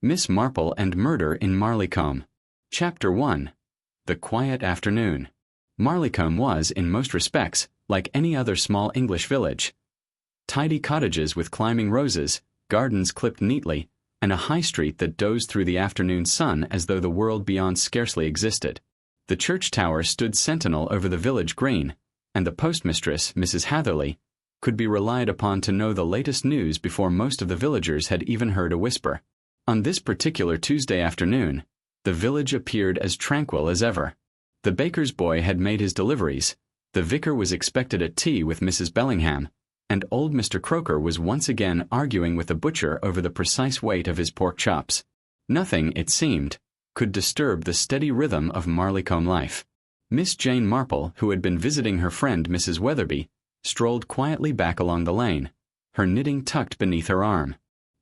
Miss Marple and Murder in Marleycombe. Chapter 1. The Quiet Afternoon. Marleycombe was, in most respects, like any other small English village. Tidy cottages with climbing roses, gardens clipped neatly, and a high street that dozed through the afternoon sun as though the world beyond scarcely existed. The church tower stood sentinel over the village green, and the postmistress, Mrs. Hatherley, could be relied upon to know the latest news before most of the villagers had even heard a whisper. On this particular Tuesday afternoon, the village appeared as tranquil as ever. The baker's boy had made his deliveries, the vicar was expected at tea with Mrs. Bellingham, and old Mr. Croker was once again arguing with the butcher over the precise weight of his pork chops. Nothing, it seemed, could disturb the steady rhythm of Marleycombe life. Miss Jane Marple, who had been visiting her friend Mrs. Weatherby, strolled quietly back along the lane, her knitting tucked beneath her arm.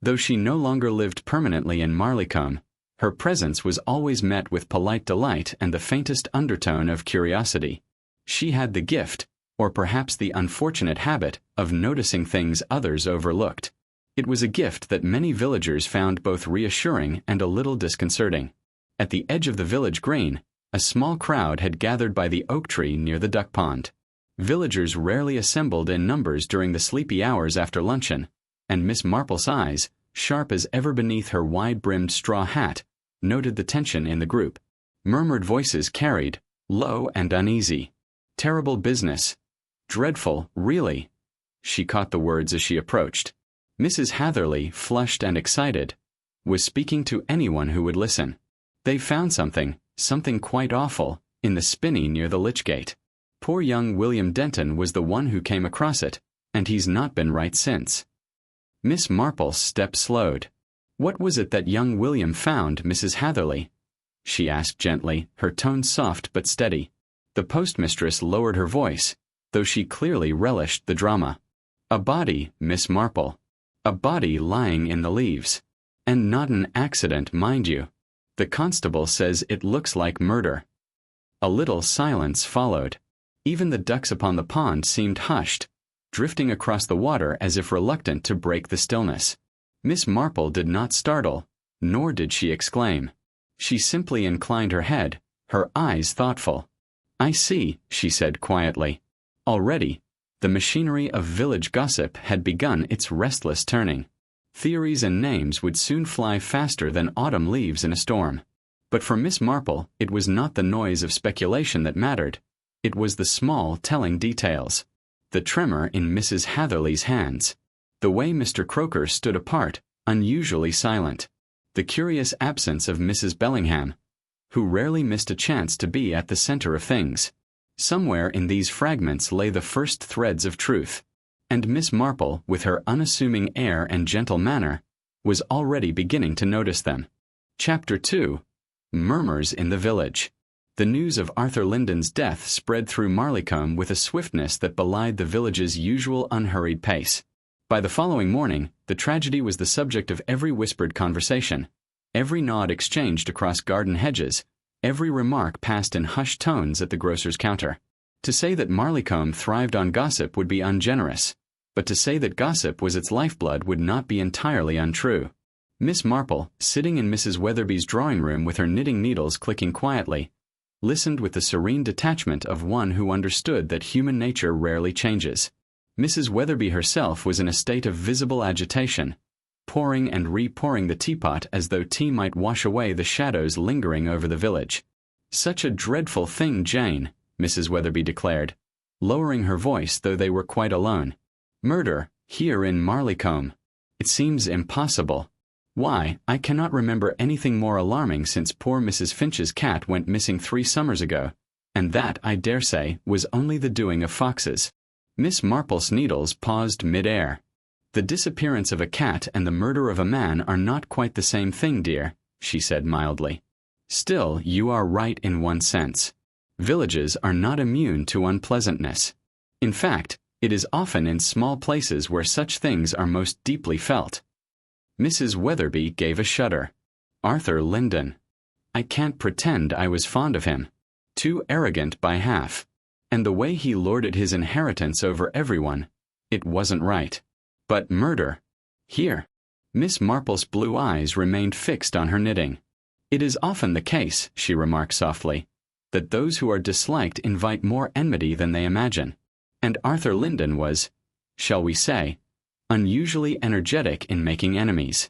Though she no longer lived permanently in Marleycombe, her presence was always met with polite delight and the faintest undertone of curiosity. She had the gift, or perhaps the unfortunate habit, of noticing things others overlooked. It was a gift that many villagers found both reassuring and a little disconcerting. At the edge of the village green, a small crowd had gathered by the oak tree near the duck pond. Villagers rarely assembled in numbers during the sleepy hours after luncheon, and Miss Marple's eyes, sharp as ever beneath her wide-brimmed straw hat, noted the tension in the group. Murmured voices carried, low and uneasy. "Terrible business. Dreadful, really." She caught the words as she approached. Mrs. Hatherley, flushed and excited, was speaking to anyone who would listen. They found something quite awful, in the spinney near the lich gate. Poor young William Denton was the one who came across it, and he's not been right since. Miss Marple's step slowed. "What was it that young William found, Mrs. Hatherley?" she asked gently, her tone soft but steady. The postmistress lowered her voice, though she clearly relished the drama. "A body, Miss Marple. A body lying in the leaves. And not an accident, mind you. The constable says it looks like murder." A little silence followed. Even the ducks upon the pond seemed hushed, drifting across the water as if reluctant to break the stillness. Miss Marple did not startle, nor did she exclaim. She simply inclined her head, her eyes thoughtful. "I see," she said quietly. Already, the machinery of village gossip had begun its restless turning. Theories and names would soon fly faster than autumn leaves in a storm. But for Miss Marple, it was not the noise of speculation that mattered. It was the small, telling details. The tremor in Mrs. Hatherley's hands. The way Mr. Croker stood apart, unusually silent. The curious absence of Mrs. Bellingham, who rarely missed a chance to be at the center of things. Somewhere in these fragments lay the first threads of truth. And Miss Marple, with her unassuming air and gentle manner, was already beginning to notice them. Chapter 2. Murmurs in the Village. The news of Arthur Linden's death spread through Marleycombe with a swiftness that belied the village's usual unhurried pace. By the following morning, the tragedy was the subject of every whispered conversation, every nod exchanged across garden hedges, every remark passed in hushed tones at the grocer's counter. To say that Marleycombe thrived on gossip would be ungenerous, but to say that gossip was its lifeblood would not be entirely untrue. Miss Marple, sitting in Mrs. Weatherby's drawing-room with her knitting needles clicking quietly, listened with the serene detachment of one who understood that human nature rarely changes. Mrs. Weatherby herself was in a state of visible agitation, pouring and re-pouring the teapot as though tea might wash away the shadows lingering over the village. "Such a dreadful thing, Jane," Mrs. Weatherby declared, lowering her voice though they were quite alone. "Murder, here in Marleycombe. It seems impossible. Why, I cannot remember anything more alarming since poor Mrs. Finch's cat went missing 3 summers ago, and that, I dare say, was only the doing of foxes." Miss Marple's needles paused mid-air. "The disappearance of a cat and the murder of a man are not quite the same thing, dear," she said mildly. "Still, you are right in one sense. Villages are not immune to unpleasantness. In fact, it is often in small places where such things are most deeply felt." Mrs. Weatherby gave a shudder. "Arthur Linden. I can't pretend I was fond of him. Too arrogant by half. And the way he lorded his inheritance over everyone, it wasn't right. But murder. Here. Miss Marple's blue eyes remained fixed on her knitting. "It is often the case," she remarked softly, "that those who are disliked invite more enmity than they imagine. And Arthur Linden was, shall we say, unusually energetic in making enemies."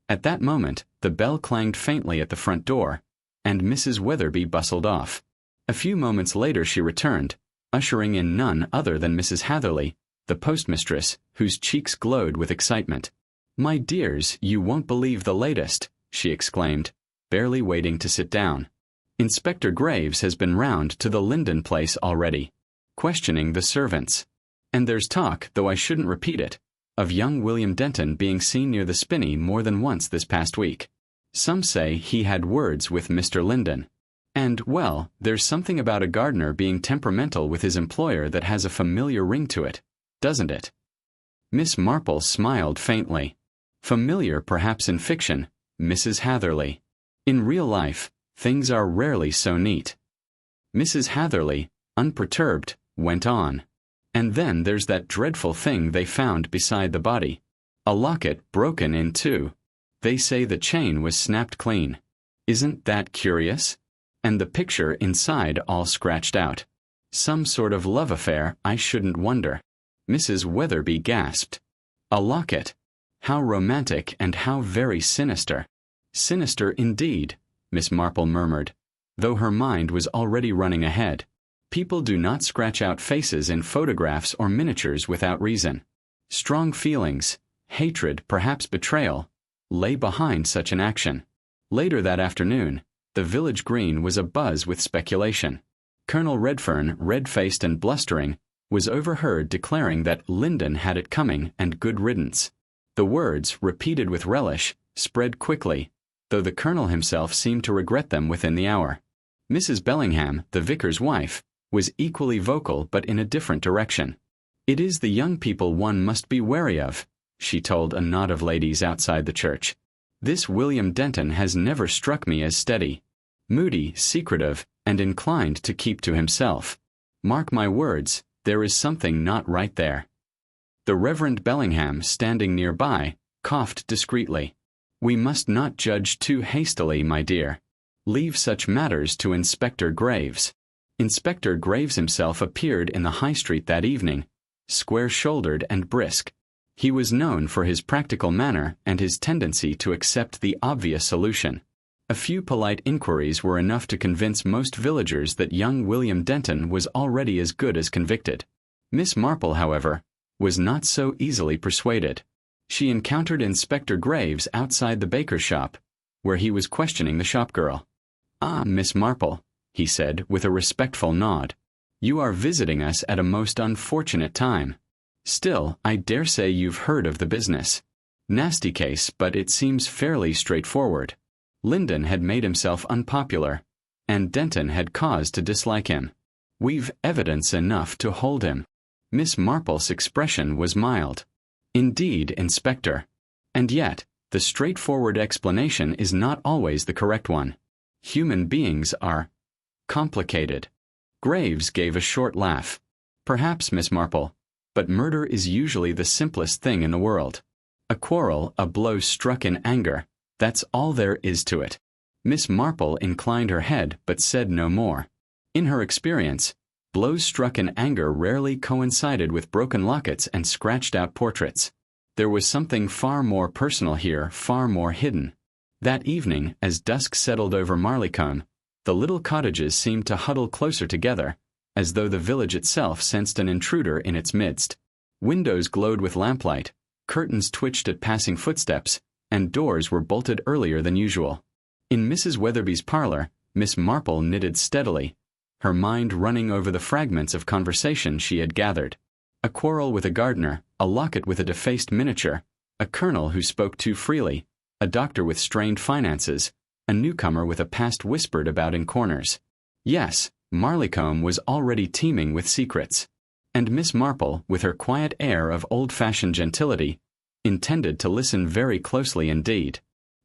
At that moment, the bell clanged faintly at the front door, and Mrs. Weatherby bustled off. A few moments later she returned, ushering in none other than Mrs. Hatherley, the postmistress, whose cheeks glowed with excitement. "My dears, you won't believe the latest," she exclaimed, barely waiting to sit down. "Inspector Graves has been round to the Linden place already, questioning the servants. And there's talk, though I shouldn't repeat it, of young William Denton being seen near the spinney more than once this past week. Some say he had words with Mr. Linden. And, well, there's something about a gardener being temperamental with his employer that has a familiar ring to it, doesn't it?" Miss Marple smiled faintly. "Familiar perhaps in fiction, Mrs. Hatherley. In real life, things are rarely so neat." Mrs. Hatherley, unperturbed, went on. "And then there's that dreadful thing they found beside the body. A locket broken in two. They say the chain was snapped clean. Isn't that curious? And the picture inside all scratched out. Some sort of love affair, I shouldn't wonder." Mrs. Weatherby gasped. "A locket. How romantic and how very sinister." "Sinister indeed," Miss Marple murmured, though her mind was already running ahead. People do not scratch out faces in photographs or miniatures without reason. Strong feelings, hatred, perhaps betrayal, lay behind such an action. Later that afternoon, the village green was abuzz with speculation. Colonel Redfern, red-faced and blustering, was overheard declaring that Linden had it coming and good riddance. The words, repeated with relish, spread quickly, though the colonel himself seemed to regret them within the hour. Mrs. Bellingham, the vicar's wife, was equally vocal but in a different direction. "It is the young people one must be wary of," she told a knot of ladies outside the church. "This William Denton has never struck me as steady. Moody, secretive, and inclined to keep to himself. Mark my words, there is something not right there." The Reverend Bellingham, standing nearby, coughed discreetly. "We must not judge too hastily, my dear. Leave such matters to Inspector Graves." Inspector Graves himself appeared in the High Street that evening, square-shouldered and brisk. He was known for his practical manner and his tendency to accept the obvious solution. A few polite inquiries were enough to convince most villagers that young William Denton was already as good as convicted. Miss Marple, however, was not so easily persuaded. She encountered Inspector Graves outside the baker's shop, where he was questioning the shopgirl. "Ah, Miss Marple," he said with a respectful nod, "you are visiting us at a most unfortunate time. Still, I dare say you've heard of the business. Nasty case, but it seems fairly straightforward. Linden had made himself unpopular, and Denton had cause to dislike him. We've evidence enough to hold him." Miss Marple's expression was mild. "Indeed, Inspector. And yet, the straightforward explanation is not always the correct one. Human beings are complicated." Graves gave a short laugh. "Perhaps, Miss Marple, but murder is usually the simplest thing in the world. A quarrel, a blow struck in anger, that's all there is to it." Miss Marple inclined her head but said no more. In her experience, blows struck in anger rarely coincided with broken lockets and scratched-out portraits. There was something far more personal here, far more hidden. That evening, as dusk settled over Marleycombe, the little cottages seemed to huddle closer together, as though the village itself sensed an intruder in its midst. Windows glowed with lamplight, curtains twitched at passing footsteps, and doors were bolted earlier than usual. In Mrs. Weatherby's parlor, Miss Marple knitted steadily, her mind running over the fragments of conversation she had gathered. A quarrel with a gardener, a locket with a defaced miniature, a colonel who spoke too freely, a doctor with strained finances, a newcomer with a past whispered about in corners. Yes, Marleycombe was already teeming with secrets. And Miss Marple, with her quiet air of old-fashioned gentility, intended to listen very closely indeed.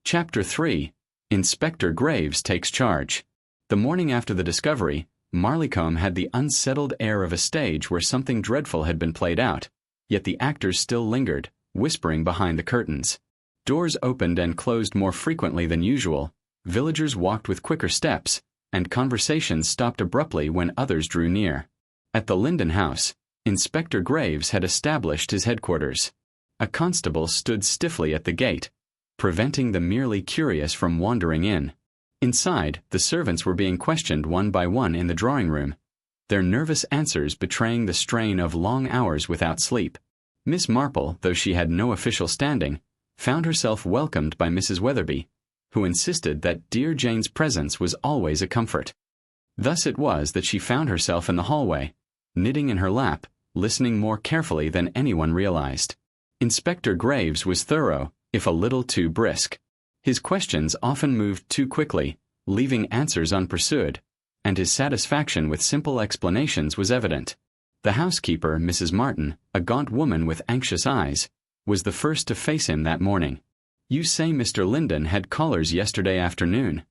Chapter 3. Inspector Graves Takes Charge. The morning after the discovery, Marleycombe had the unsettled air of a stage where something dreadful had been played out, yet the actors still lingered, whispering behind the curtains. Doors opened and closed more frequently than usual, villagers walked with quicker steps, and conversations stopped abruptly when others drew near. At the Linden house, Inspector Graves had established his headquarters. A constable stood stiffly at the gate, preventing the merely curious from wandering in. Inside, the servants were being questioned one by one in the drawing room, their nervous answers betraying the strain of long hours without sleep. Miss Marple, though she had no official standing, found herself welcomed by Mrs. Weatherby, who insisted that dear Jane's presence was always a comfort. Thus it was that she found herself in the hallway, knitting in her lap, listening more carefully than anyone realized. Inspector Graves was thorough, if a little too brisk. His questions often moved too quickly, leaving answers unpursued, and his satisfaction with simple explanations was evident. The housekeeper, Mrs. Martin, a gaunt woman with anxious eyes, was the first to face him that morning. "You say Mr. Linden had callers yesterday afternoon?"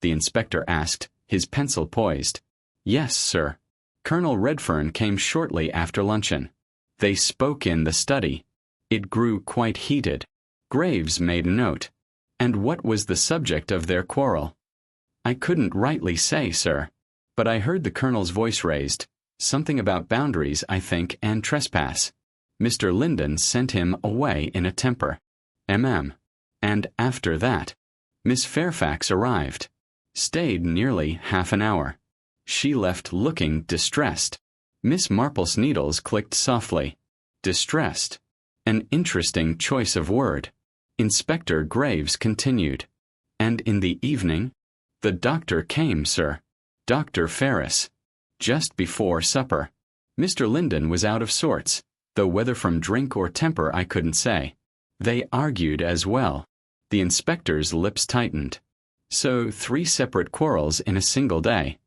the inspector asked, his pencil poised. "Yes, sir. Colonel Redfern came shortly after luncheon. They spoke in the study. It grew quite heated." Graves made a note. "And what was the subject of their quarrel?" "I couldn't rightly say, sir. But I heard the colonel's voice raised. Something about boundaries, I think, and trespass. Mr. Linden sent him away in a temper. And after that, Miss Fairfax arrived. Stayed nearly half an hour. She left looking distressed." Miss Marple's needles clicked softly. Distressed. An interesting choice of word. Inspector Graves continued. "And in the evening?" "The doctor came, sir. Dr. Ferris. Just before supper. Mr. Linden was out of sorts, though whether from drink or temper I couldn't say. They argued as well." The inspector's lips tightened. "So 3 separate quarrels in a single day."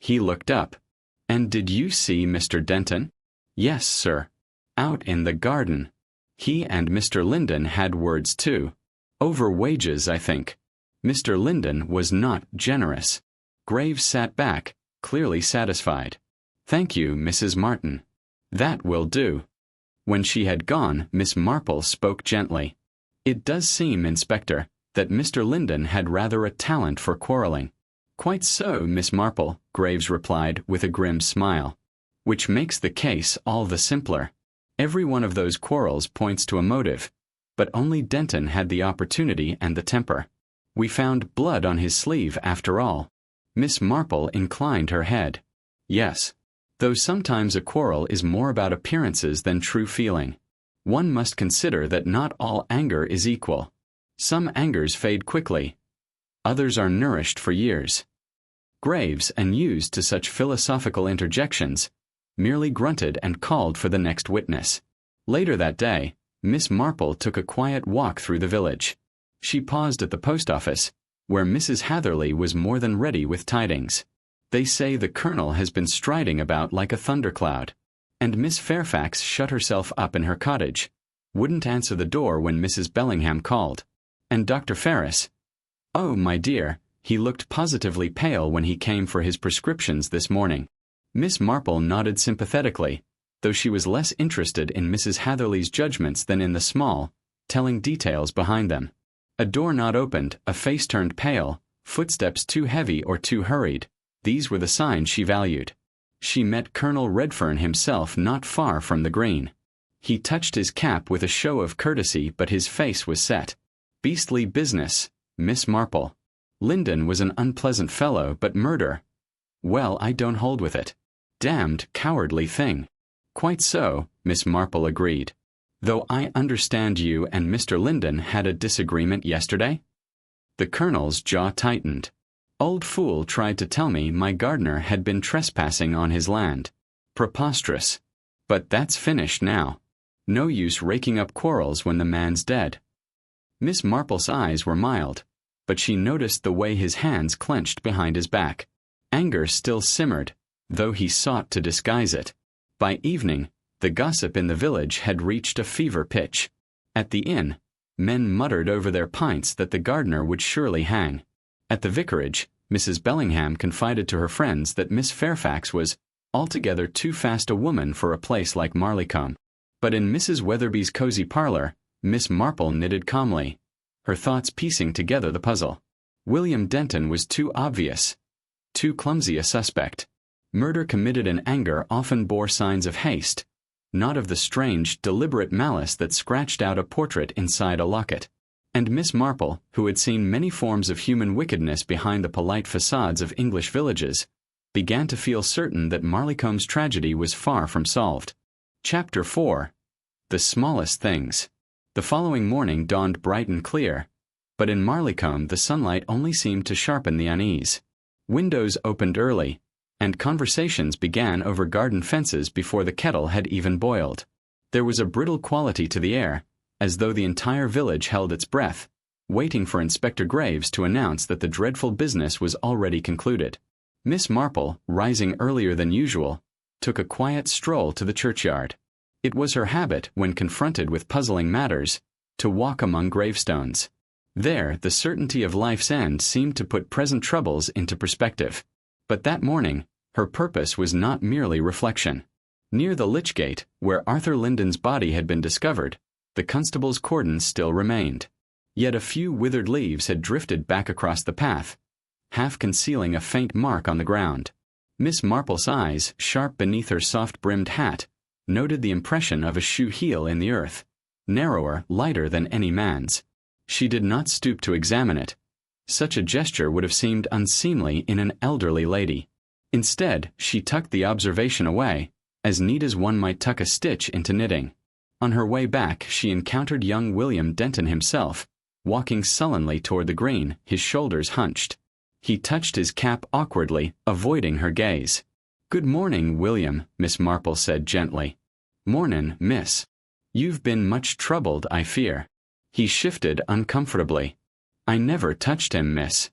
He looked up. "And did you see Mr. Denton?" "Yes, sir. Out in the garden. He and Mr. Linden had words too. Over wages, I think. Mr. Linden was not generous." Graves sat back, clearly satisfied. "Thank you, Mrs. Martin. That will do." When she had gone, Miss Marple spoke gently. "It does seem, Inspector, that Mr. Linden had rather a talent for quarreling." "Quite so, Miss Marple," Graves replied with a grim smile. "Which makes the case all the simpler. Every one of those quarrels points to a motive, but only Denton had the opportunity and the temper. We found blood on his sleeve after all." Miss Marple inclined her head. "Yes. Though sometimes a quarrel is more about appearances than true feeling. One must consider that not all anger is equal. Some angers fade quickly. Others are nourished for years." Graves, unused to such philosophical interjections, merely grunted and called for the next witness. Later that day, Miss Marple took a quiet walk through the village. She paused at the post office, where Mrs. Hatherley was more than ready with tidings. "They say the colonel has been striding about like a thundercloud." And Miss Fairfax shut herself up in her cottage, wouldn't answer the door when Mrs. Bellingham called. And Dr. Ferris? "Oh, my dear, he looked positively pale when he came for his prescriptions this morning." Miss Marple nodded sympathetically, though she was less interested in Mrs. Hatherley's judgments than in the small, telling details behind them. A door not opened, a face turned pale, footsteps too heavy or too hurried. These were the signs she valued. She met Colonel Redfern himself not far from the green. He touched his cap with a show of courtesy, but his face was set. "Beastly business, Miss Marple. Linden was an unpleasant fellow, but murder, well, I don't hold with it. Damned cowardly thing." "Quite so," Miss Marple agreed. "Though I understand you and Mr. Linden had a disagreement yesterday?" The colonel's jaw tightened. "Old fool tried to tell me my gardener had been trespassing on his land. Preposterous. But that's finished now. No use raking up quarrels when the man's dead." Miss Marple's eyes were mild, but she noticed the way his hands clenched behind his back. Anger still simmered, though he sought to disguise it. By evening, the gossip in the village had reached a fever pitch. At the inn, men muttered over their pints that the gardener would surely hang. At the vicarage, Mrs. Bellingham confided to her friends that Miss Fairfax was altogether too fast a woman for a place like Marleycombe. But in Mrs. Weatherby's cozy parlor, Miss Marple knitted calmly, her thoughts piecing together the puzzle. William Denton was too obvious, too clumsy a suspect. Murder committed in anger often bore signs of haste, not of the strange, deliberate malice that scratched out a portrait inside a locket. And Miss Marple, who had seen many forms of human wickedness behind the polite facades of English villages, began to feel certain that Marleycomb's tragedy was far from solved. Chapter 4. The Smallest Things. The following morning dawned bright and clear, but in Marleycombe the sunlight only seemed to sharpen the unease. Windows opened early, and conversations began over garden fences before the kettle had even boiled. There was a brittle quality to the air, as though the entire village held its breath, waiting for Inspector Graves to announce that the dreadful business was already concluded. Miss Marple, rising earlier than usual, took a quiet stroll to the churchyard. It was her habit, when confronted with puzzling matters, to walk among gravestones. There, the certainty of life's end seemed to put present troubles into perspective. But that morning, her purpose was not merely reflection. Near the Lich Gate, where Arthur Linden's body had been discovered, the constable's cordon still remained. Yet a few withered leaves had drifted back across the path, half concealing a faint mark on the ground. Miss Marple's eyes, sharp beneath her soft-brimmed hat, noted the impression of a shoe heel in the earth, narrower, lighter than any man's. She did not stoop to examine it. Such a gesture would have seemed unseemly in an elderly lady. Instead, she tucked the observation away, as neat as one might tuck a stitch into knitting. On her way back, she encountered young William Denton himself, walking sullenly toward the green, his shoulders hunched. He touched his cap awkwardly, avoiding her gaze. "Good morning, William," Miss Marple said gently. "Mornin', miss. You've been much troubled, I fear." He shifted uncomfortably. "I never touched him, miss.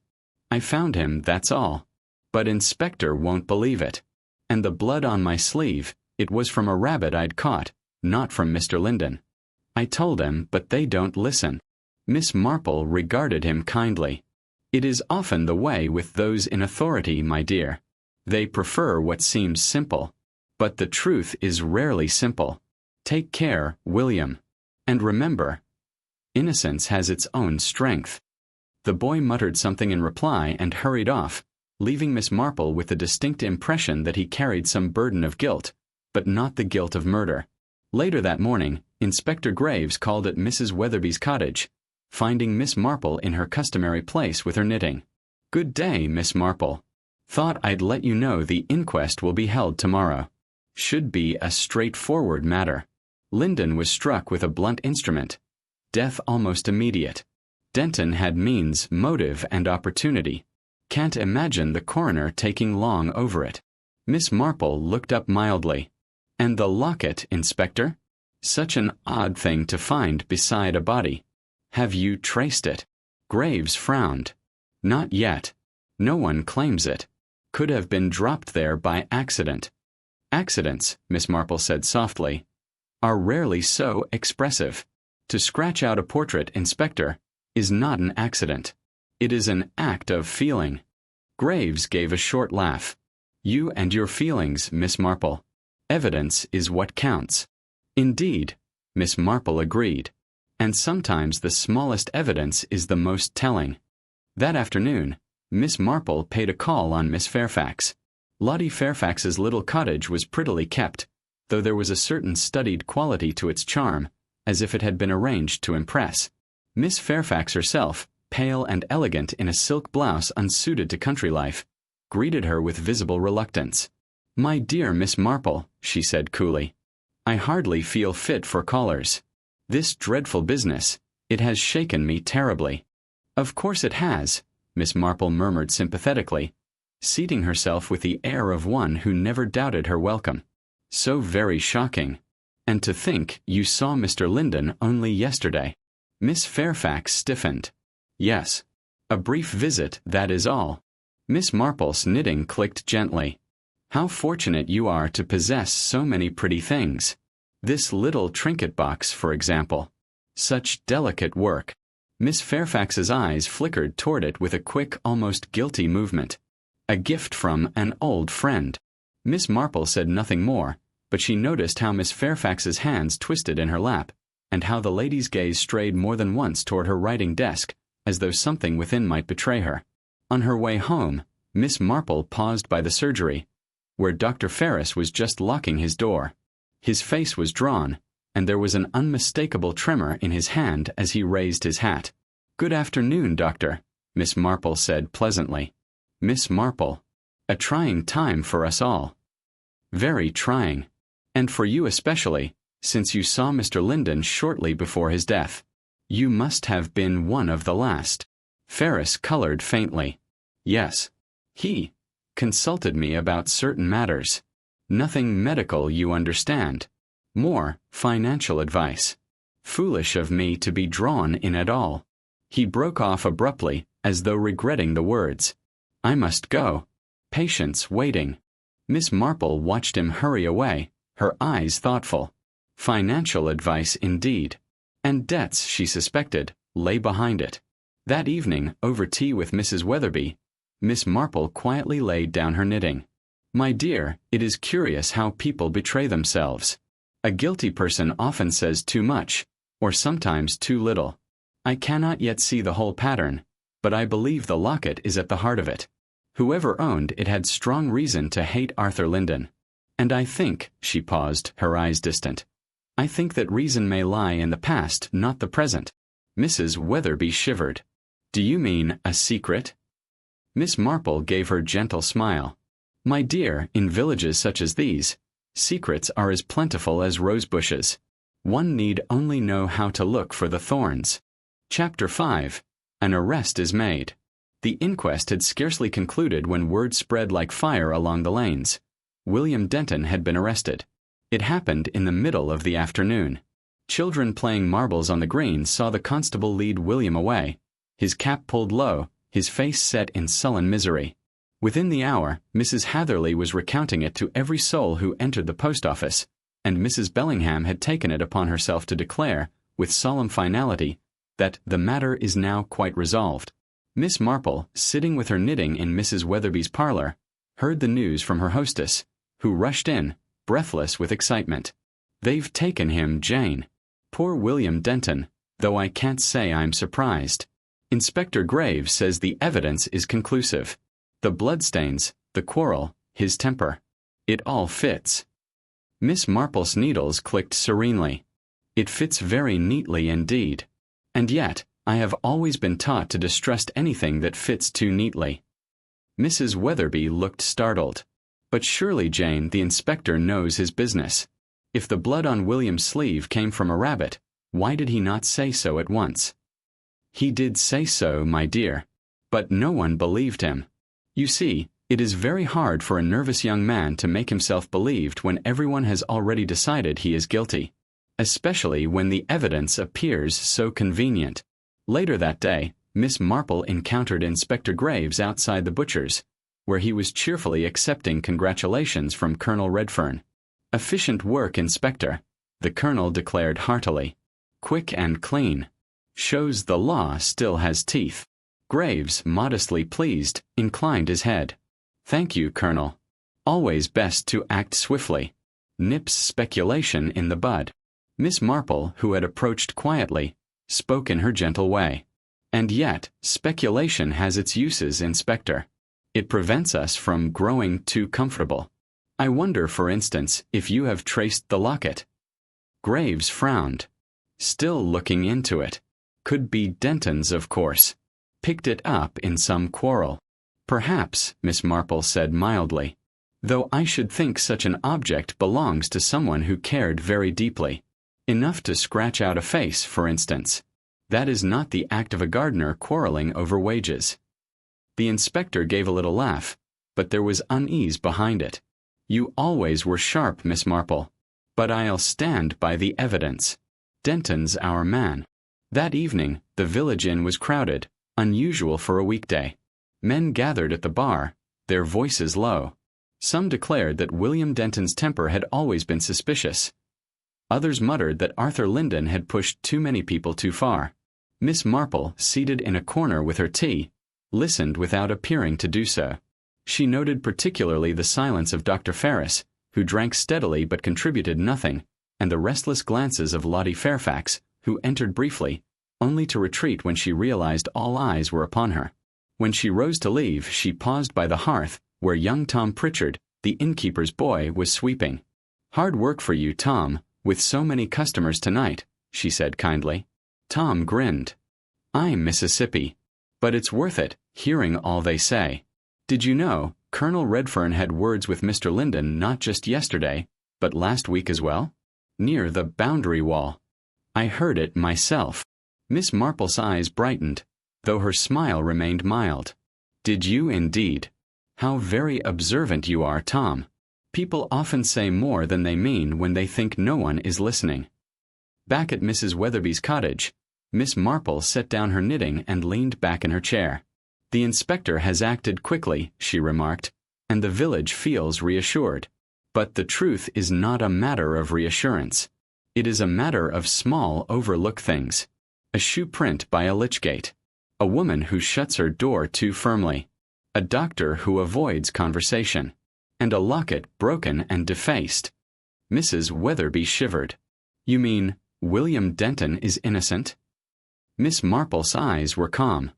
I found him, that's all. But Inspector won't believe it. And the blood on my sleeve, it was from a rabbit I'd caught, not from Mr. Linden. I told him, but they don't listen." Miss Marple regarded him kindly. "It is often the way with those in authority, my dear. They prefer what seems simple. But the truth is rarely simple. Take care, William. And remember, innocence has its own strength." The boy muttered something in reply and hurried off, leaving Miss Marple with the distinct impression that he carried some burden of guilt, but not the guilt of murder. Later that morning, Inspector Graves called at Mrs. Weatherby's cottage, finding Miss Marple in her customary place with her knitting. "Good day, Miss Marple. Thought I'd let you know the inquest will be held tomorrow. Should be a straightforward matter. Linden was struck with a blunt instrument. Death almost immediate. Denton had means, motive, and opportunity. Can't imagine the coroner taking long over it." Miss Marple looked up mildly. "And the locket, Inspector? Such an odd thing to find beside a body. Have you traced it?" Graves frowned. "Not yet. No one claims it. Could have been dropped there by accident." "Accidents," Miss Marple said softly, "are rarely so expressive. To scratch out a portrait, Inspector, is not an accident. It is an act of feeling." Graves gave a short laugh. "You and your feelings, Miss Marple. Evidence is what counts." "Indeed," Miss Marple agreed. "And sometimes the smallest evidence is the most telling." That afternoon, Miss Marple paid a call on Miss Fairfax. Lottie Fairfax's little cottage was prettily kept, though there was a certain studied quality to its charm, as if it had been arranged to impress. Miss Fairfax herself, pale and elegant in a silk blouse unsuited to country life, greeted her with visible reluctance. "My dear Miss Marple," she said coolly, "I hardly feel fit for callers. This dreadful business, it has shaken me terribly." "Of course it has," Miss Marple murmured sympathetically, seating herself with the air of one who never doubted her welcome. "So very shocking. And to think you saw Mr. Linden only yesterday." Miss Fairfax stiffened. "Yes. A brief visit, that is all." Miss Marple's knitting clicked gently. "How fortunate you are to possess so many pretty things. This little trinket box, for example. Such delicate work." Miss Fairfax's eyes flickered toward it with a quick, almost guilty movement. "A gift from an old friend." Miss Marple said nothing more, but she noticed how Miss Fairfax's hands twisted in her lap, and how the lady's gaze strayed more than once toward her writing desk, as though something within might betray her. On her way home, Miss Marple paused by the surgery, where Dr. Ferris was just locking his door. His face was drawn, and there was an unmistakable tremor in his hand as he raised his hat. "Good afternoon, Doctor," Miss Marple said pleasantly. Miss Marple. A trying time for us all. Very trying. And for you especially, since you saw Mr. Linden shortly before his death. You must have been one of the last. Ferris colored faintly. Yes. He consulted me about certain matters. Nothing medical, you understand. More financial advice. Foolish of me to be drawn in at all. He broke off abruptly, as though regretting the words. I must go. Patients waiting. Miss Marple watched him hurry away, her eyes thoughtful. Financial advice indeed. And debts, she suspected, lay behind it. That evening, over tea with Mrs. Weatherby, Miss Marple quietly laid down her knitting. My dear, it is curious how people betray themselves. A guilty person often says too much, or sometimes too little. I cannot yet see the whole pattern, but I believe the locket is at the heart of it. Whoever owned it had strong reason to hate Arthur Linden. And I think, she paused, her eyes distant, I think that reason may lie in the past, not the present. Mrs. Weatherby shivered. Do you mean a secret? Miss Marple gave her gentle smile. My dear, in villages such as these, secrets are as plentiful as rose bushes. One need only know how to look for the thorns. Chapter 5. An arrest is made. The inquest had scarcely concluded when word spread like fire along the lanes. William Denton had been arrested. It happened in the middle of the afternoon. Children playing marbles on the green saw the constable lead William away, his cap pulled low, his face set in sullen misery. Within the hour, Mrs. Hatherley was recounting it to every soul who entered the post office, and Mrs. Bellingham had taken it upon herself to declare, with solemn finality, that the matter is now quite resolved. Miss Marple, sitting with her knitting in Mrs. Weatherby's parlor, heard the news from her hostess, who rushed in, breathless with excitement. They've taken him, Jane. Poor William Denton, though I can't say I'm surprised. Inspector Graves says the evidence is conclusive. The bloodstains, the quarrel, his temper. It all fits. Miss Marple's needles clicked serenely. It fits very neatly indeed. And yet, I have always been taught to distrust anything that fits too neatly. Mrs. Weatherby looked startled. But surely, Jane, the inspector knows his business. If the blood on William's sleeve came from a rabbit, why did he not say so at once? He did say so, my dear. But no one believed him. You see, it is very hard for a nervous young man to make himself believed when everyone has already decided he is guilty, especially when the evidence appears so convenient. Later that day, Miss Marple encountered Inspector Graves outside the butcher's, where he was cheerfully accepting congratulations from Colonel Redfern. Efficient work, Inspector, the Colonel declared heartily. Quick and clean. Shows the law still has teeth. Graves, modestly pleased, inclined his head. Thank you, Colonel. Always best to act swiftly. Nips speculation in the bud. Miss Marple, who had approached quietly, spoke in her gentle way. And yet, speculation has its uses, Inspector. It prevents us from growing too comfortable. I wonder, for instance, if you have traced the locket. Graves frowned. Still looking into it. Could be Denton's, of course. Picked it up in some quarrel. Perhaps, Miss Marple said mildly. Though I should think such an object belongs to someone who cared very deeply. Enough to scratch out a face, for instance. That is not the act of a gardener quarreling over wages. The inspector gave a little laugh, but there was unease behind it. You always were sharp, Miss Marple. But I'll stand by the evidence. Denton's our man. That evening, the village inn was crowded, unusual for a weekday. Men gathered at the bar, their voices low. Some declared that William Denton's temper had always been suspicious. Others muttered that Arthur Linden had pushed too many people too far. Miss Marple, seated in a corner with her tea, listened without appearing to do so. She noted particularly the silence of Dr. Ferris, who drank steadily but contributed nothing, and the restless glances of Lottie Fairfax, who entered briefly, only to retreat when she realized all eyes were upon her. When she rose to leave, she paused by the hearth, where young Tom Pritchard, the innkeeper's boy, was sweeping. "Hard work for you, Tom, with so many customers tonight," she said kindly. Tom grinned. "I'm Mississippi. But it's worth it, hearing all they say. Did you know, Colonel Redfern had words with Mr. Linden not just yesterday, but last week as well? Near the boundary wall. I heard it myself." Miss Marple's eyes brightened, though her smile remained mild. "Did you indeed? How very observant you are, Tom. People often say more than they mean when they think no one is listening." Back at Mrs. Weatherby's cottage, Miss Marple set down her knitting and leaned back in her chair. "The inspector has acted quickly," she remarked, "and the village feels reassured. But the truth is not a matter of reassurance. It is a matter of small overlooked things. A shoe print by a lich-gate. A woman who shuts her door too firmly. A doctor who avoids conversation. And a locket broken and defaced." Mrs. Weatherby shivered. "You mean William Denton is innocent?" Miss Marple's eyes were calm.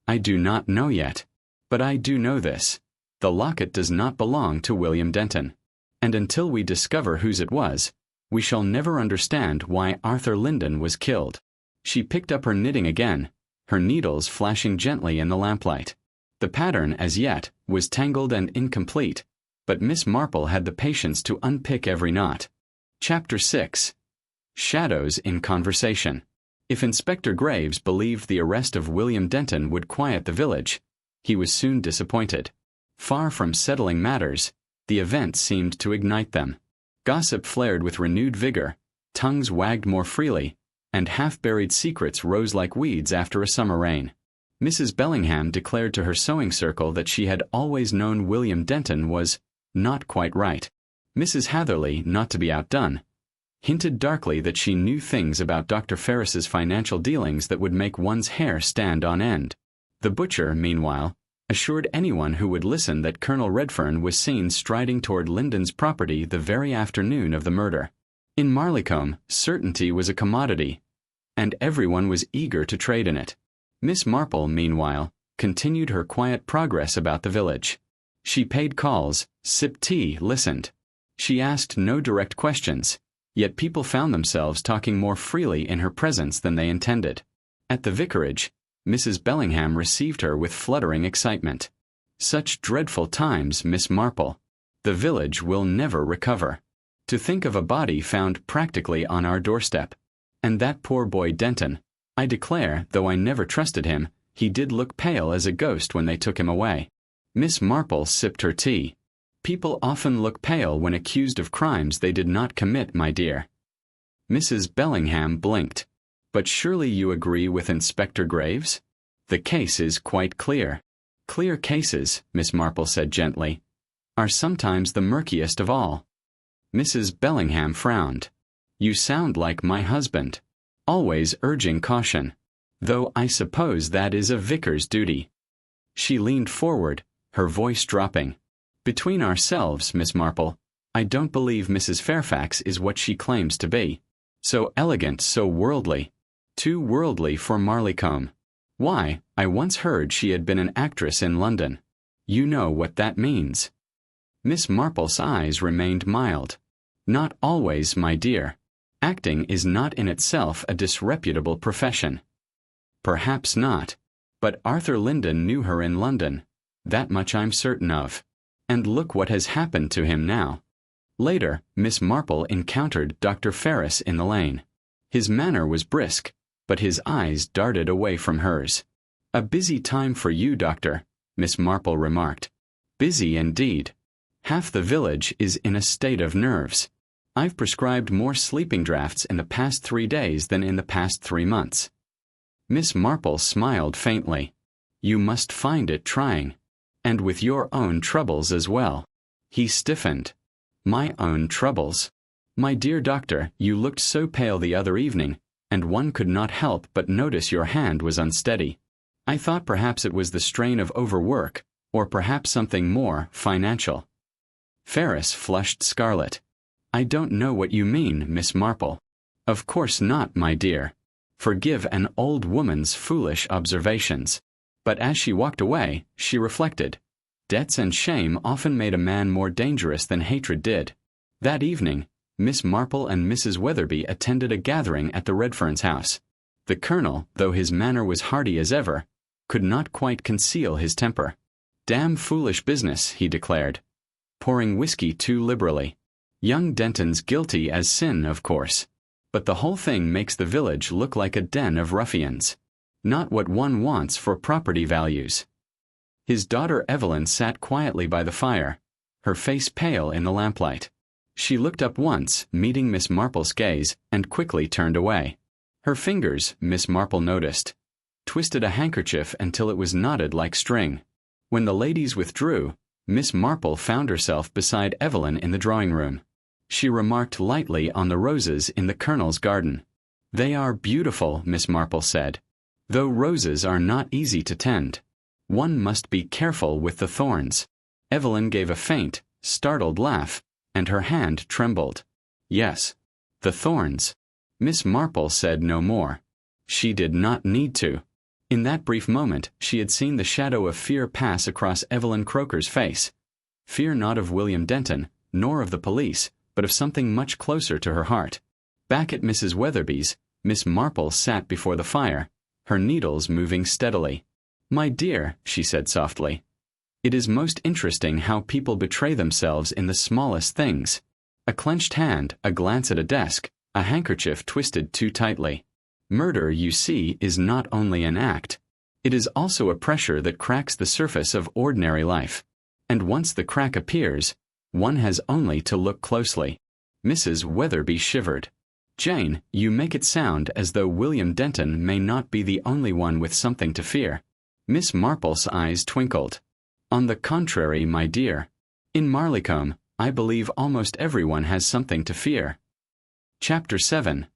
"I do not know yet. But I do know this. The locket does not belong to William Denton. And until we discover whose it was, we shall never understand why Arthur Linden was killed." She picked up her knitting again, her needles flashing gently in the lamplight. The pattern, as yet, was tangled and incomplete, but Miss Marple had the patience to unpick every knot. Chapter 6. Shadows in Conversation. If Inspector Graves believed the arrest of William Denton would quiet the village, he was soon disappointed. Far from settling matters, the event seemed to ignite them. Gossip flared with renewed vigor, tongues wagged more freely, and half-buried secrets rose like weeds after a summer rain. Mrs. Bellingham declared to her sewing circle that she had always known William Denton was not quite right. Mrs. Hatherley, not to be outdone, hinted darkly that she knew things about Dr. Ferris's financial dealings that would make one's hair stand on end. The butcher, meanwhile, assured anyone who would listen that Colonel Redfern was seen striding toward Linden's property the very afternoon of the murder. In Marleycombe, certainty was a commodity, and everyone was eager to trade in it. Miss Marple, meanwhile, continued her quiet progress about the village. She paid calls, sipped tea, listened. She asked no direct questions, yet people found themselves talking more freely in her presence than they intended. At the vicarage, Mrs. Bellingham received her with fluttering excitement. "Such dreadful times, Miss Marple. The village will never recover. To think of a body found practically on our doorstep. And that poor boy Denton. I declare, though I never trusted him, he did look pale as a ghost when they took him away." Miss Marple sipped her tea. "People often look pale when accused of crimes they did not commit, my dear." Mrs. Bellingham blinked. "But surely you agree with Inspector Graves? The case is quite clear." "Clear cases," Miss Marple said gently, "are sometimes the murkiest of all." Mrs. Bellingham frowned. "You sound like my husband, always urging caution, though I suppose that is a vicar's duty." She leaned forward, her voice dropping. "Between ourselves, Miss Marple, I don't believe Mrs. Fairfax is what she claims to be. So elegant, so worldly. Too worldly for Marleycombe. Why, I once heard she had been an actress in London. You know what that means." Miss Marple's eyes remained mild. "Not always, my dear. Acting is not in itself a disreputable profession." "Perhaps not. But Arthur Linden knew her in London. That much I'm certain of. And look what has happened to him now." Later, Miss Marple encountered Dr. Ferris in the lane. His manner was brisk, but his eyes darted away from hers. "A busy time for you, Doctor," Miss Marple remarked. "Busy indeed. Half the village is in a state of nerves. I've prescribed more sleeping draughts in the past 3 days than in the past 3 months." Miss Marple smiled faintly. "You must find it trying. And with your own troubles as well." He stiffened. "My own troubles? My dear doctor, you looked so pale the other evening, and one could not help but notice your hand was unsteady. I thought perhaps it was the strain of overwork, or perhaps something more financial." Ferris flushed scarlet. "I don't know what you mean, Miss Marple." "Of course not, my dear. Forgive an old woman's foolish observations." But as she walked away, she reflected. Debts and shame often made a man more dangerous than hatred did. That evening, Miss Marple and Mrs. Weatherby attended a gathering at the Redferns' house. The Colonel, though his manner was hearty as ever, could not quite conceal his temper. "Damn foolish business," he declared. "Pouring whiskey too liberally. Young Denton's guilty as sin, of course. But the whole thing makes the village look like a den of ruffians. Not what one wants for property values." His daughter Evelyn sat quietly by the fire, her face pale in the lamplight. She looked up once, meeting Miss Marple's gaze, and quickly turned away. Her fingers, Miss Marple noticed, twisted a handkerchief until it was knotted like string. When the ladies withdrew, Miss Marple found herself beside Evelyn in the drawing-room. She remarked lightly on the roses in the Colonel's garden. "They are beautiful," Miss Marple said, "though roses are not easy to tend. One must be careful with the thorns." Evelyn gave a faint, startled laugh, and her hand trembled. "Yes, the thorns." Miss Marple said no more. She did not need to. In that brief moment, she had seen the shadow of fear pass across Evelyn Croker's face. Fear not of William Denton, nor of the police, but of something much closer to her heart. Back at Mrs. Weatherby's, Miss Marple sat before the fire, her needles moving steadily. "My dear," she said softly, "it is most interesting how people betray themselves in the smallest things. A clenched hand, a glance at a desk, a handkerchief twisted too tightly. Murder, you see, is not only an act. It is also a pressure that cracks the surface of ordinary life. And once the crack appears, one has only to look closely." Mrs. Weatherby shivered. "Jane, you make it sound as though William Denton may not be the only one with something to fear." Miss Marple's eyes twinkled. "On the contrary, my dear. In Marleycombe, I believe almost everyone has something to fear." Chapter 7.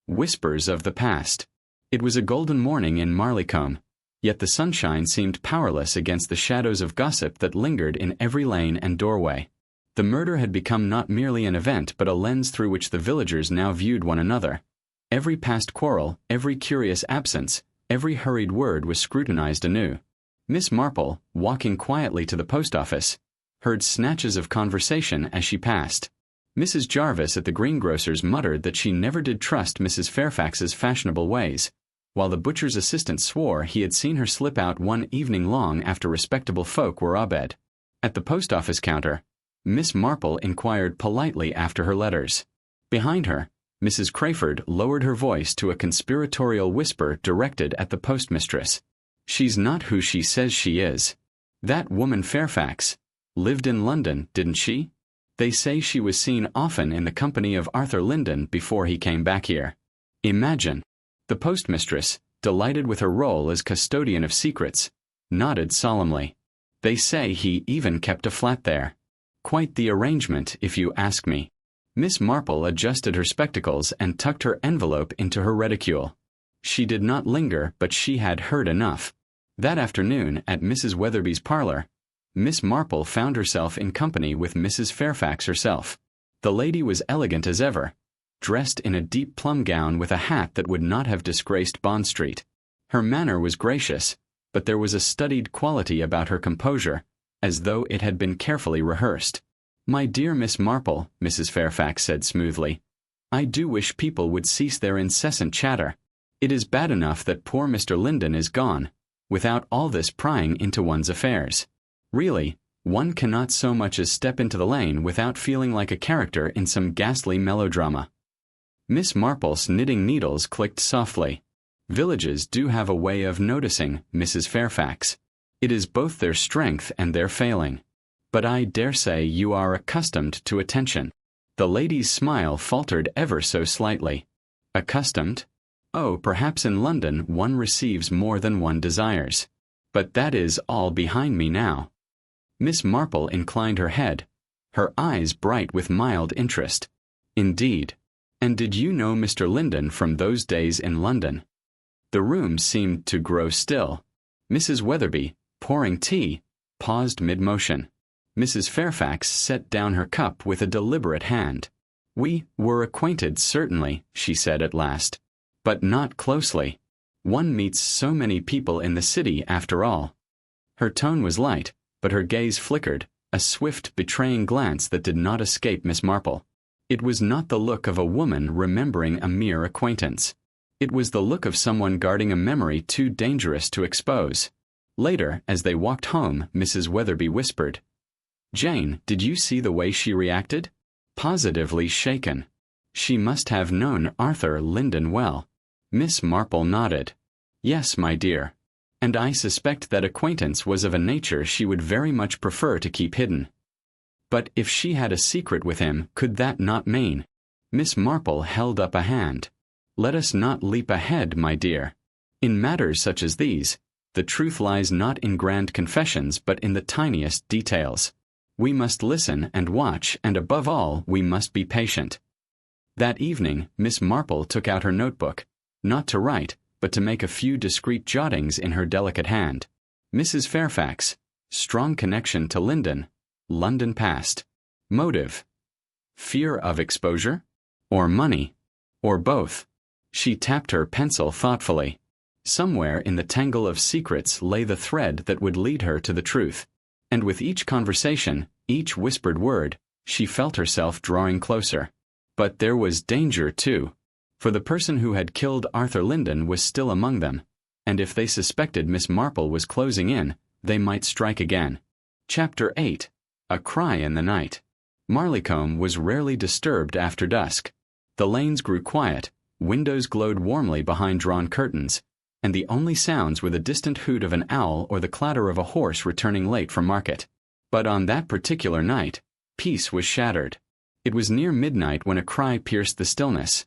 Whispers of the Past. It was a golden morning in Marleycombe, yet the sunshine seemed powerless against the shadows of gossip that lingered in every lane and doorway. The murder had become not merely an event but a lens through which the villagers now viewed one another. Every past quarrel, every curious absence, every hurried word was scrutinized anew. Miss Marple, walking quietly to the post office, heard snatches of conversation as she passed. Mrs. Jarvis at the greengrocer's muttered that she never did trust Mrs. Fairfax's fashionable ways, while the butcher's assistant swore he had seen her slip out one evening long after respectable folk were abed. At the post office counter, Miss Marple inquired politely after her letters. Behind her, Mrs. Crayford lowered her voice to a conspiratorial whisper directed at the postmistress. "She's not who she says she is. That woman Fairfax lived in London, didn't she? They say she was seen often in the company of Arthur Linden before he came back here. Imagine." The postmistress, delighted with her role as custodian of secrets, nodded solemnly. "They say he even kept a flat there. Quite the arrangement, if you ask me." Miss Marple adjusted her spectacles and tucked her envelope into her reticule. She did not linger, but she had heard enough. That afternoon, at Mrs. Weatherby's parlor, Miss Marple found herself in company with Mrs. Fairfax herself. The lady was elegant as ever, dressed in a deep plum gown with a hat that would not have disgraced Bond Street. Her manner was gracious, but there was a studied quality about her composure, as though it had been carefully rehearsed. "My dear Miss Marple," Mrs. Fairfax said smoothly, "I do wish people would cease their incessant chatter. It is bad enough that poor Mr. Linden is gone, without all this prying into one's affairs. Really, one cannot so much as step into the lane without feeling like a character in some ghastly melodrama." Miss Marple's knitting needles clicked softly. "Villages do have a way of noticing, Mrs. Fairfax. It is both their strength and their failing. But I dare say you are accustomed to attention." The lady's smile faltered ever so slightly. "Accustomed? Oh, perhaps in London one receives more than one desires. But that is all behind me now." Miss Marple inclined her head, her eyes bright with mild interest. "Indeed. And did you know Mr. Linden from those days in London?" The room seemed to grow still. Mrs. Weatherby, pouring tea, paused mid-motion. Mrs. Fairfax set down her cup with a deliberate hand. "We were acquainted, certainly," she said at last. "But not closely. One meets so many people in the city, after all." Her tone was light, but her gaze flickered, a swift, betraying glance that did not escape Miss Marple. It was not the look of a woman remembering a mere acquaintance. It was the look of someone guarding a memory too dangerous to expose. Later, as they walked home, Mrs. Weatherby whispered, "Jane, did you see the way she reacted? Positively shaken. She must have known Arthur Linden well." Miss Marple nodded. "Yes, my dear. And I suspect that acquaintance was of a nature she would very much prefer to keep hidden." "But if she had a secret with him, could that not mean—" Miss Marple held up a hand. "Let us not leap ahead, my dear. In matters such as these, the truth lies not in grand confessions but in the tiniest details. We must listen and watch, and above all, we must be patient." That evening, Miss Marple took out her notebook, not to write, but to make a few discreet jottings in her delicate hand. Mrs. Fairfax, strong connection to Linden, London past. Motive. Fear of exposure? Or money? Or both? She tapped her pencil thoughtfully. Somewhere in the tangle of secrets lay the thread that would lead her to the truth. And with each conversation, each whispered word, she felt herself drawing closer. But there was danger, too. For the person who had killed Arthur Linden was still among them, and if they suspected Miss Marple was closing in, they might strike again. Chapter 8. A Cry in the Night. Marleycombe was rarely disturbed after dusk. The lanes grew quiet, windows glowed warmly behind drawn curtains, and the only sounds were the distant hoot of an owl or the clatter of a horse returning late from market. But on that particular night, peace was shattered. It was near midnight when a cry pierced the stillness.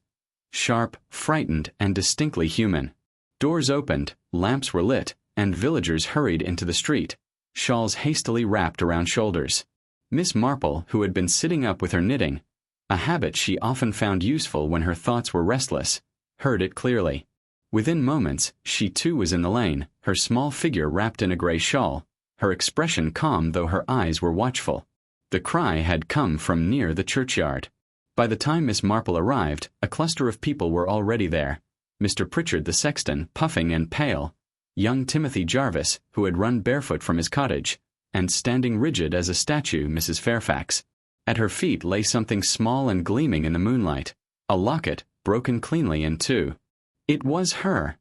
Sharp, frightened, and distinctly human. Doors opened, lamps were lit, and villagers hurried into the street, shawls hastily wrapped around shoulders. Miss Marple, who had been sitting up with her knitting, a habit she often found useful when her thoughts were restless, heard it clearly. Within moments, she too was in the lane, her small figure wrapped in a grey shawl, her expression calm though her eyes were watchful. The cry had come from near the churchyard. By the time Miss Marple arrived, a cluster of people were already there. Mr. Pritchard the sexton, puffing and pale, young Timothy Jarvis, who had run barefoot from his cottage, and standing rigid as a statue, Mrs. Fairfax. At her feet lay something small and gleaming in the moonlight, a locket broken cleanly in two. It was her.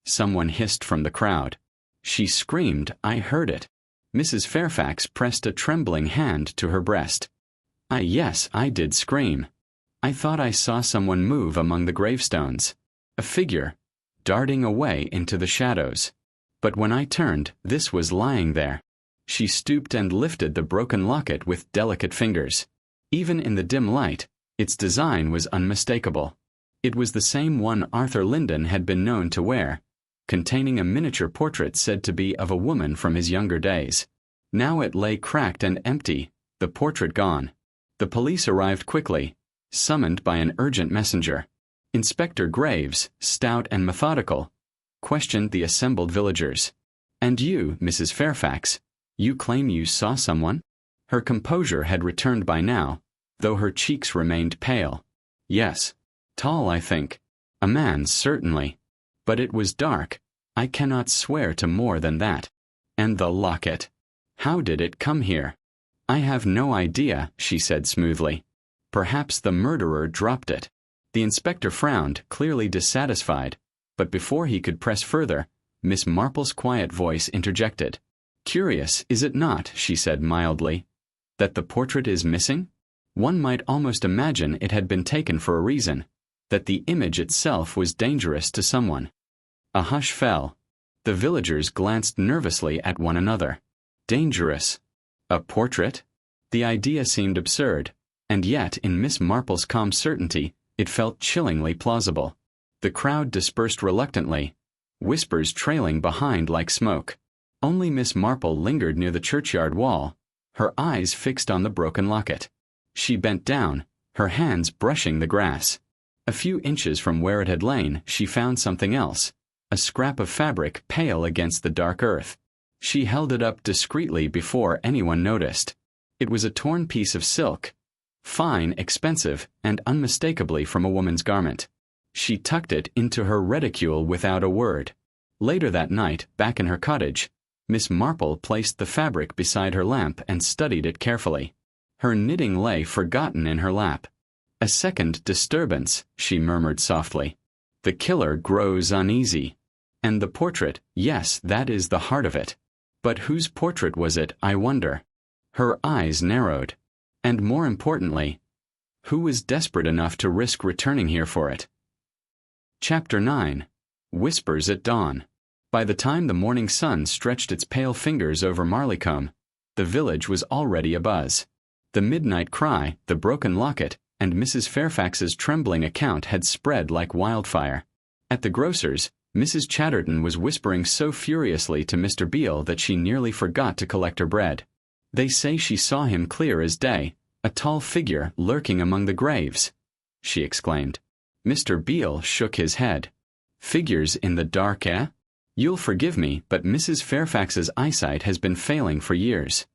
Someone hissed from the crowd. She screamed, "I heard it." Mrs. Fairfax pressed a trembling hand to her breast. Yes, I did scream. I thought I saw someone move among the gravestones. A figure, darting away into the shadows. But when I turned, this was lying there." She stooped and lifted the broken locket with delicate fingers. Even in the dim light, its design was unmistakable. It was the same one Arthur Linden had been known to wear, containing a miniature portrait said to be of a woman from his younger days. Now it lay cracked and empty, the portrait gone. The police arrived quickly, summoned by an urgent messenger. Inspector Graves, stout and methodical, questioned the assembled villagers. "And you, Mrs. Fairfax, you claim you saw someone?" Her composure had returned by now, though her cheeks remained pale. "Yes. Tall, I think. A man, certainly. But it was dark. I cannot swear to more than that. And the locket. How did it come here?" "I have no idea," she said smoothly. "Perhaps the murderer dropped it." The inspector frowned, clearly dissatisfied, but before he could press further, Miss Marple's quiet voice interjected. "Curious, is it not," she said mildly, "that the portrait is missing? One might almost imagine it had been taken for a reason, that the image itself was dangerous to someone." A hush fell. The villagers glanced nervously at one another. Dangerous. A portrait? The idea seemed absurd, and yet in Miss Marple's calm certainty, it felt chillingly plausible. The crowd dispersed reluctantly, whispers trailing behind like smoke. Only Miss Marple lingered near the churchyard wall, her eyes fixed on the broken locket. She bent down, her hands brushing the grass. A few inches from where it had lain, she found something else, a scrap of fabric pale against the dark earth. She held it up discreetly before anyone noticed. It was a torn piece of silk, Fine, expensive, and unmistakably from a woman's garment. She tucked it into her reticule without a word. Later that night, back in her cottage, Miss Marple placed the fabric beside her lamp and studied it carefully. Her knitting lay forgotten in her lap. "A second disturbance," she murmured softly. "The killer grows uneasy. And the portrait, yes, that is the heart of it. But whose portrait was it, I wonder?" Her eyes narrowed. And more importantly, who was desperate enough to risk returning here for it? Chapter 9. Whispers at Dawn. By the time the morning sun stretched its pale fingers over Marleycombe, the village was already abuzz. The midnight cry, the broken locket, and Mrs. Fairfax's trembling account had spread like wildfire. At the grocer's, Mrs. Chatterton was whispering so furiously to Mr. Beale that she nearly forgot to collect her bread. "They say she saw him clear as day, a tall figure lurking among the graves," she exclaimed. Mr. Beale shook his head. "Figures in the dark, eh? You'll forgive me, but Mrs. Fairfax's eyesight has been failing for years."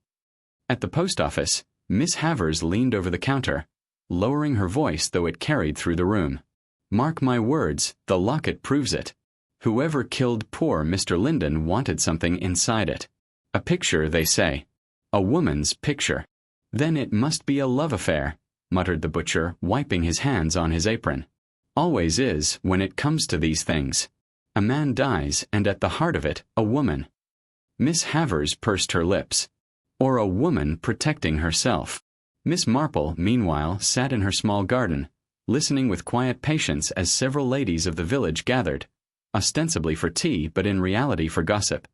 At the post office, Miss Havers leaned over the counter, lowering her voice though it carried through the room. "Mark my words, the locket proves it. Whoever killed poor Mr. Linden wanted something inside it. A picture, they say. A woman's picture." "Then it must be a love affair," muttered the butcher, wiping his hands on his apron. "Always is, when it comes to these things. A man dies, and at the heart of it, a woman." Miss Havers pursed her lips. "Or a woman protecting herself." Miss Marple, meanwhile, sat in her small garden, listening with quiet patience as several ladies of the village gathered, ostensibly for tea, but in reality for gossip.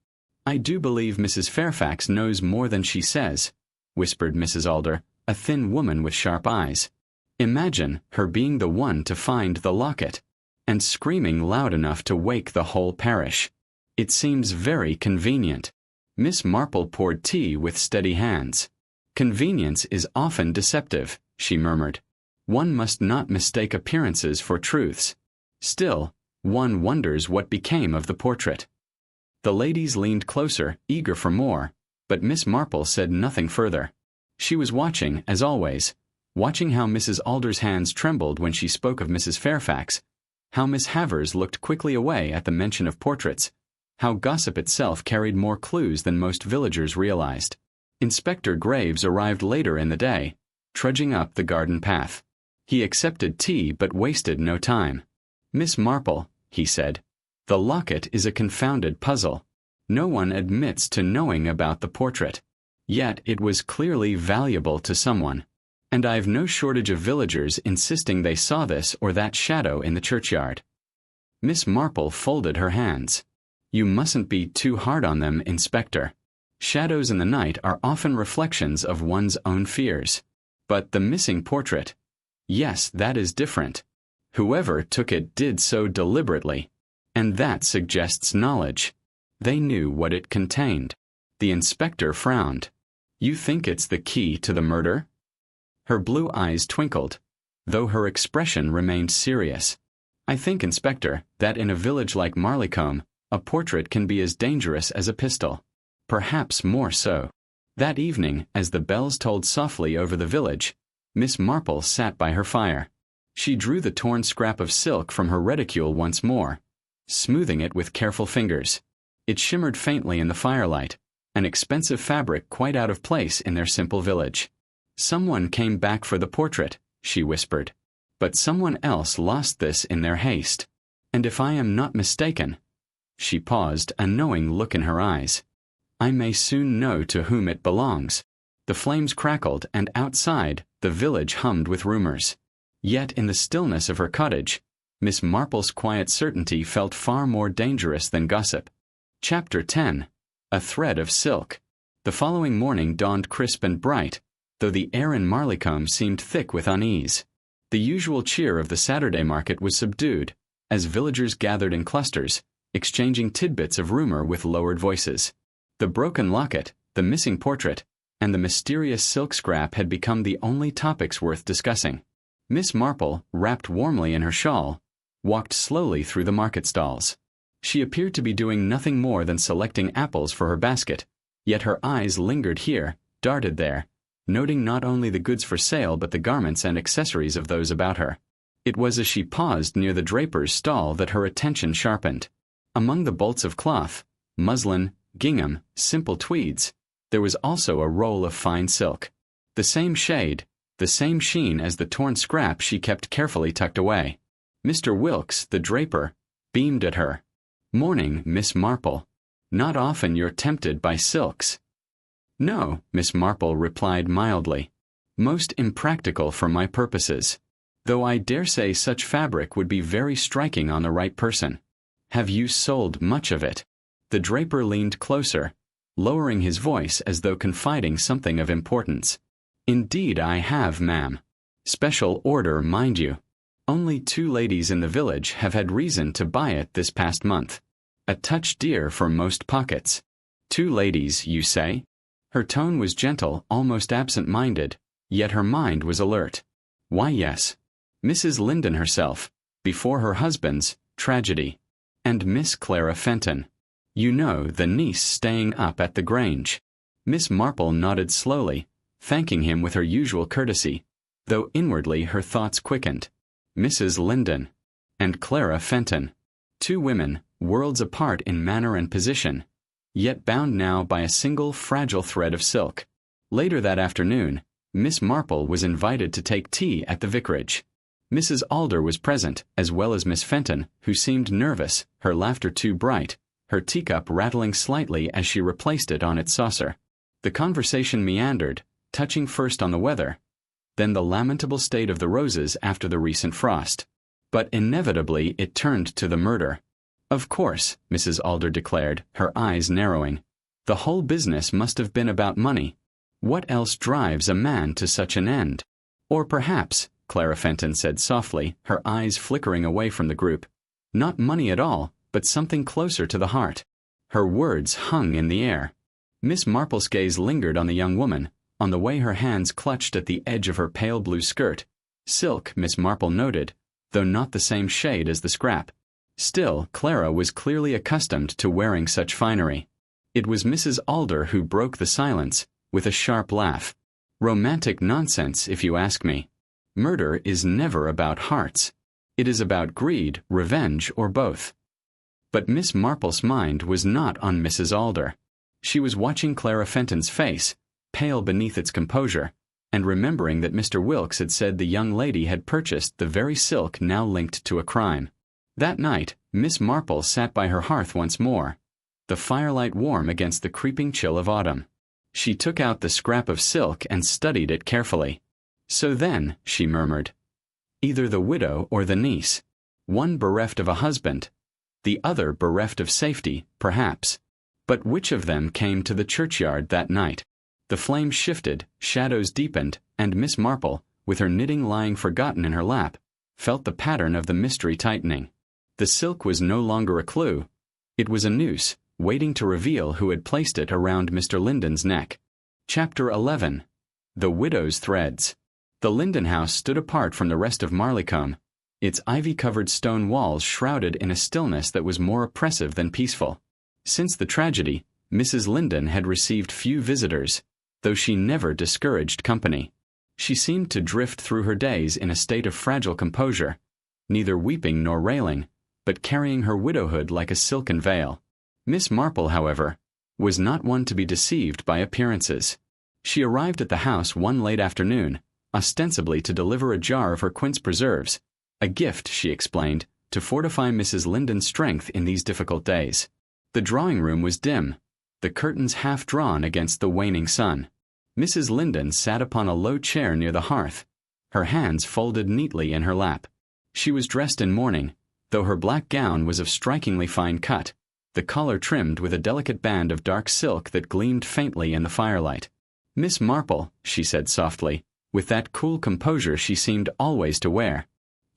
"I do believe Mrs. Fairfax knows more than she says," whispered Mrs. Alder, a thin woman with sharp eyes. "Imagine her being the one to find the locket, and screaming loud enough to wake the whole parish. It seems very convenient." Miss Marple poured tea with steady hands. "Convenience is often deceptive," she murmured. "One must not mistake appearances for truths. Still, one wonders what became of the portrait." The ladies leaned closer, eager for more, but Miss Marple said nothing further. She was watching, as always, watching how Mrs. Alder's hands trembled when she spoke of Mrs. Fairfax, how Miss Havers looked quickly away at the mention of portraits, how gossip itself carried more clues than most villagers realized. Inspector Graves arrived later in the day, trudging up the garden path. He accepted tea but wasted no time. "Miss Marple," he said, "the locket is a confounded puzzle. No one admits to knowing about the portrait. Yet it was clearly valuable to someone. And I've no shortage of villagers insisting they saw this or that shadow in the churchyard." Miss Marple folded her hands. "You mustn't be too hard on them, Inspector. Shadows in the night are often reflections of one's own fears. But the missing portrait, yes, that is different. Whoever took it did so deliberately. And that suggests knowledge. They knew what it contained." The inspector frowned. "You think it's the key to the murder?" Her blue eyes twinkled, though her expression remained serious. "I think, Inspector, that in a village like Marleycombe, a portrait can be as dangerous as a pistol. Perhaps more so." That evening, as the bells tolled softly over the village, Miss Marple sat by her fire. She drew the torn scrap of silk from her reticule once more, smoothing it with careful fingers. It shimmered faintly in the firelight, an expensive fabric quite out of place in their simple village. "Someone came back for the portrait," she whispered. "But someone else lost this in their haste. And if I am not mistaken—" She paused, a knowing look in her eyes. "I may soon know to whom it belongs." The flames crackled, and outside, the village hummed with rumors. Yet in the stillness of her cottage, Miss Marple's quiet certainty felt far more dangerous than gossip. Chapter 10. A Thread of Silk. The following morning dawned crisp and bright, though the air in Marleycombe seemed thick with unease. The usual cheer of the Saturday market was subdued, as villagers gathered in clusters, exchanging tidbits of rumor with lowered voices. The broken locket, the missing portrait, and the mysterious silk scrap had become the only topics worth discussing. Miss Marple, wrapped warmly in her shawl, walked slowly through the market stalls. She appeared to be doing nothing more than selecting apples for her basket, yet her eyes lingered here, darted there, noting not only the goods for sale but the garments and accessories of those about her. It was as she paused near the draper's stall that her attention sharpened. Among the bolts of cloth, muslin, gingham, simple tweeds, there was also a roll of fine silk. The same shade, the same sheen as the torn scrap she kept carefully tucked away. Mr. Wilkes, the draper, beamed at her. "Morning, Miss Marple. Not often you're tempted by silks." "No," Miss Marple replied mildly. "Most impractical for my purposes. Though I dare say such fabric would be very striking on the right person. Have you sold much of it?" The draper leaned closer, lowering his voice as though confiding something of importance. "Indeed I have, ma'am. Special order, mind you. Only 2 ladies in the village have had reason to buy it this past month. A touch dear for most pockets." "2 ladies, you say?" Her tone was gentle, almost absent-minded, yet her mind was alert. "Why, yes. Mrs. Linden herself, before her husband's tragedy, and Miss Clara Fenton. You know, the niece staying up at the Grange." Miss Marple nodded slowly, thanking him with her usual courtesy, though inwardly her thoughts quickened. Mrs. Linden and Clara Fenton. 2 women, worlds apart in manner and position, yet bound now by a single fragile thread of silk. Later that afternoon, Miss Marple was invited to take tea at the vicarage. Mrs. Alder was present, as well as Miss Fenton, who seemed nervous, her laughter too bright, her teacup rattling slightly as she replaced it on its saucer. The conversation meandered, touching first on the weather, then the lamentable state of the roses after the recent frost. But inevitably it turned to the murder. "Of course," Mrs. Alder declared, her eyes narrowing. "The whole business must have been about money. What else drives a man to such an end? Or perhaps," Clara Fenton said softly, her eyes flickering away from the group, "not money at all, but something closer to the heart." Her words hung in the air. Miss Marple's gaze lingered on the young woman, on the way her hands clutched at the edge of her pale blue skirt. Silk, Miss Marple noted, though not the same shade as the scrap. Still, Clara was clearly accustomed to wearing such finery. It was Mrs. Alder who broke the silence, with a sharp laugh. "Romantic nonsense, if you ask me. Murder is never about hearts. It is about greed, revenge, or both." But Miss Marple's mind was not on Mrs. Alder. She was watching Clara Fenton's face, pale beneath its composure, and remembering that Mr. Wilkes had said the young lady had purchased the very silk now linked to a crime. That night, Miss Marple sat by her hearth once more, the firelight warm against the creeping chill of autumn. She took out the scrap of silk and studied it carefully. "So then," she murmured, "either the widow or the niece. One bereft of a husband, the other bereft of safety, perhaps. But which of them came to the churchyard that night?" The flame shifted, shadows deepened, and Miss Marple, with her knitting lying forgotten in her lap, felt the pattern of the mystery tightening. The silk was no longer a clue. It was a noose, waiting to reveal who had placed it around Mr. Linden's neck. Chapter 11. The Widow's Threads. The Linden house stood apart from the rest of Marleycombe, its ivy-covered stone walls shrouded in a stillness that was more oppressive than peaceful. Since the tragedy, Mrs. Linden had received few visitors, though she never discouraged company. She seemed to drift through her days in a state of fragile composure, neither weeping nor railing, but carrying her widowhood like a silken veil. Miss Marple, however, was not one to be deceived by appearances. She arrived at the house one late afternoon, ostensibly to deliver a jar of her quince preserves, a gift, she explained, to fortify Mrs. Linden's strength in these difficult days. The drawing-room was dim, the curtains half drawn against the waning sun. Mrs. Linden sat upon a low chair near the hearth, her hands folded neatly in her lap. She was dressed in mourning, though her black gown was of strikingly fine cut, the collar trimmed with a delicate band of dark silk that gleamed faintly in the firelight. "Miss Marple," she said softly, with that cool composure she seemed always to wear,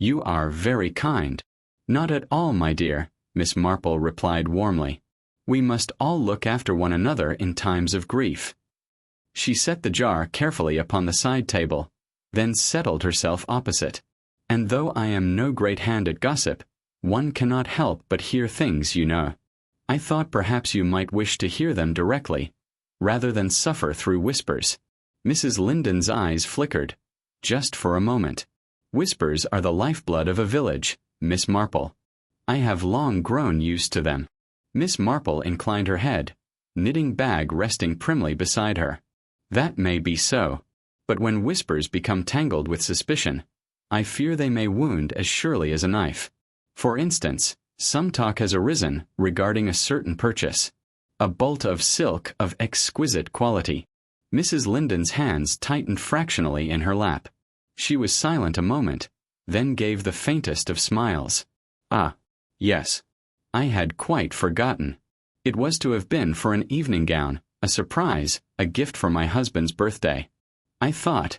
"you are very kind." "Not at all, my dear," Miss Marple replied warmly. "We must all look after one another in times of grief." She set the jar carefully upon the side table, then settled herself opposite. "And though I am no great hand at gossip, one cannot help but hear things, you know. I thought perhaps you might wish to hear them directly, rather than suffer through whispers." Mrs. Linden's eyes flickered. Just for a moment. Whispers are the lifeblood of a village, Miss Marple. I have long grown used to them. Miss Marple inclined her head, knitting bag resting primly beside her. That may be so. But when whispers become tangled with suspicion, I fear they may wound as surely as a knife. For instance, some talk has arisen regarding a certain purchase. A bolt of silk of exquisite quality. Mrs. Linden's hands tightened fractionally in her lap. She was silent a moment, then gave the faintest of smiles. Ah, yes. I had quite forgotten. It was to have been for an evening gown, a surprise, a gift for my husband's birthday. I thought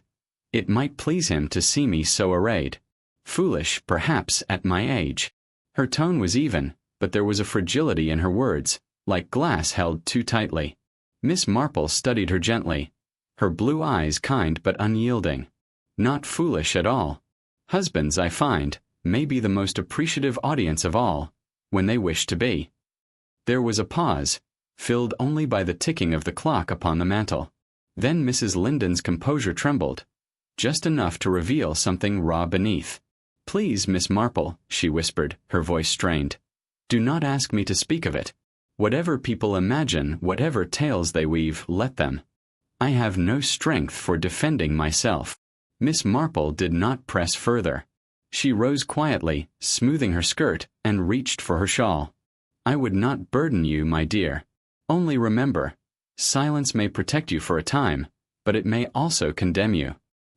it might please him to see me so arrayed. Foolish, perhaps, at my age. Her tone was even, but there was a fragility in her words, like glass held too tightly. Miss Marple studied her gently, her blue eyes kind but unyielding. Not foolish at all. Husbands, I find, may be the most appreciative audience of all, when they wish to be. There was a pause, filled only by the ticking of the clock upon the mantel. Then Mrs. Linden's composure trembled, just enough to reveal something raw beneath. Please, Miss Marple, she whispered, her voice strained. Do not ask me to speak of it. Whatever people imagine, whatever tales they weave, let them. I have no strength for defending myself. Miss Marple did not press further. She rose quietly, smoothing her skirt, and reached for her shawl. I would not burden you, my dear. Only remember, silence may protect you for a time, but it may also condemn you.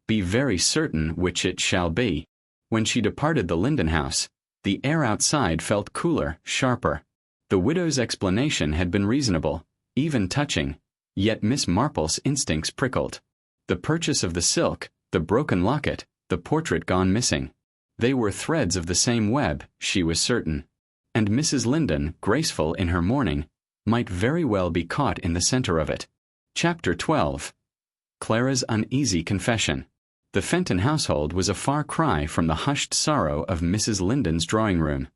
Be very certain which it shall be. When she departed the Linden house, the air outside felt cooler, sharper. The widow's explanation had been reasonable, even touching, yet Miss Marple's instincts prickled. The purchase of the silk, the broken locket, the portrait gone missing. They were threads of the same web, she was certain. And Mrs. Linden, graceful in her mourning, might very well be caught in the center of it. Chapter 12. Clara's uneasy confession. The Fenton household was a far cry from the hushed sorrow of Mrs. Linden's drawing room.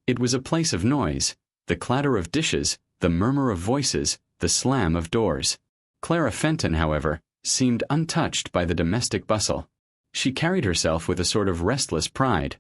It was a place of noise, the clatter of dishes, the murmur of voices, the slam of doors. Clara Fenton, however, seemed untouched by the domestic bustle. She carried herself with a sort of restless pride,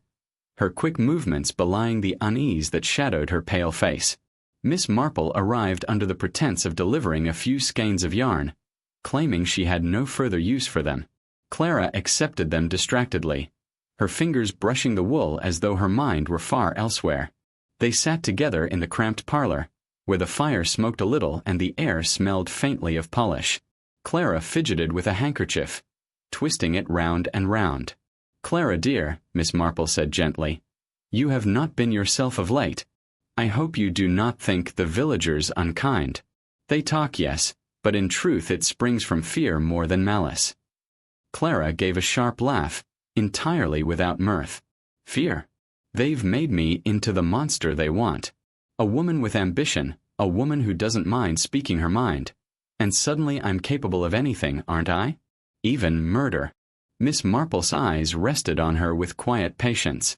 her quick movements belying the unease that shadowed her pale face. Miss Marple arrived under the pretense of delivering a few skeins of yarn, claiming she had no further use for them. Clara accepted them distractedly, her fingers brushing the wool as though her mind were far elsewhere. They sat together in the cramped parlor, where the fire smoked a little and the air smelled faintly of polish. Clara fidgeted with a handkerchief, twisting it round and round. Clara dear, Miss Marple said gently, you have not been yourself of late. I hope you do not think the villagers unkind. They talk, yes, but in truth it springs from fear more than malice. Clara gave a sharp laugh, entirely without mirth. Fear? They've made me into the monster they want. A woman with ambition, a woman who doesn't mind speaking her mind. And suddenly I'm capable of anything, aren't I? Even murder. Miss Marple's eyes rested on her with quiet patience.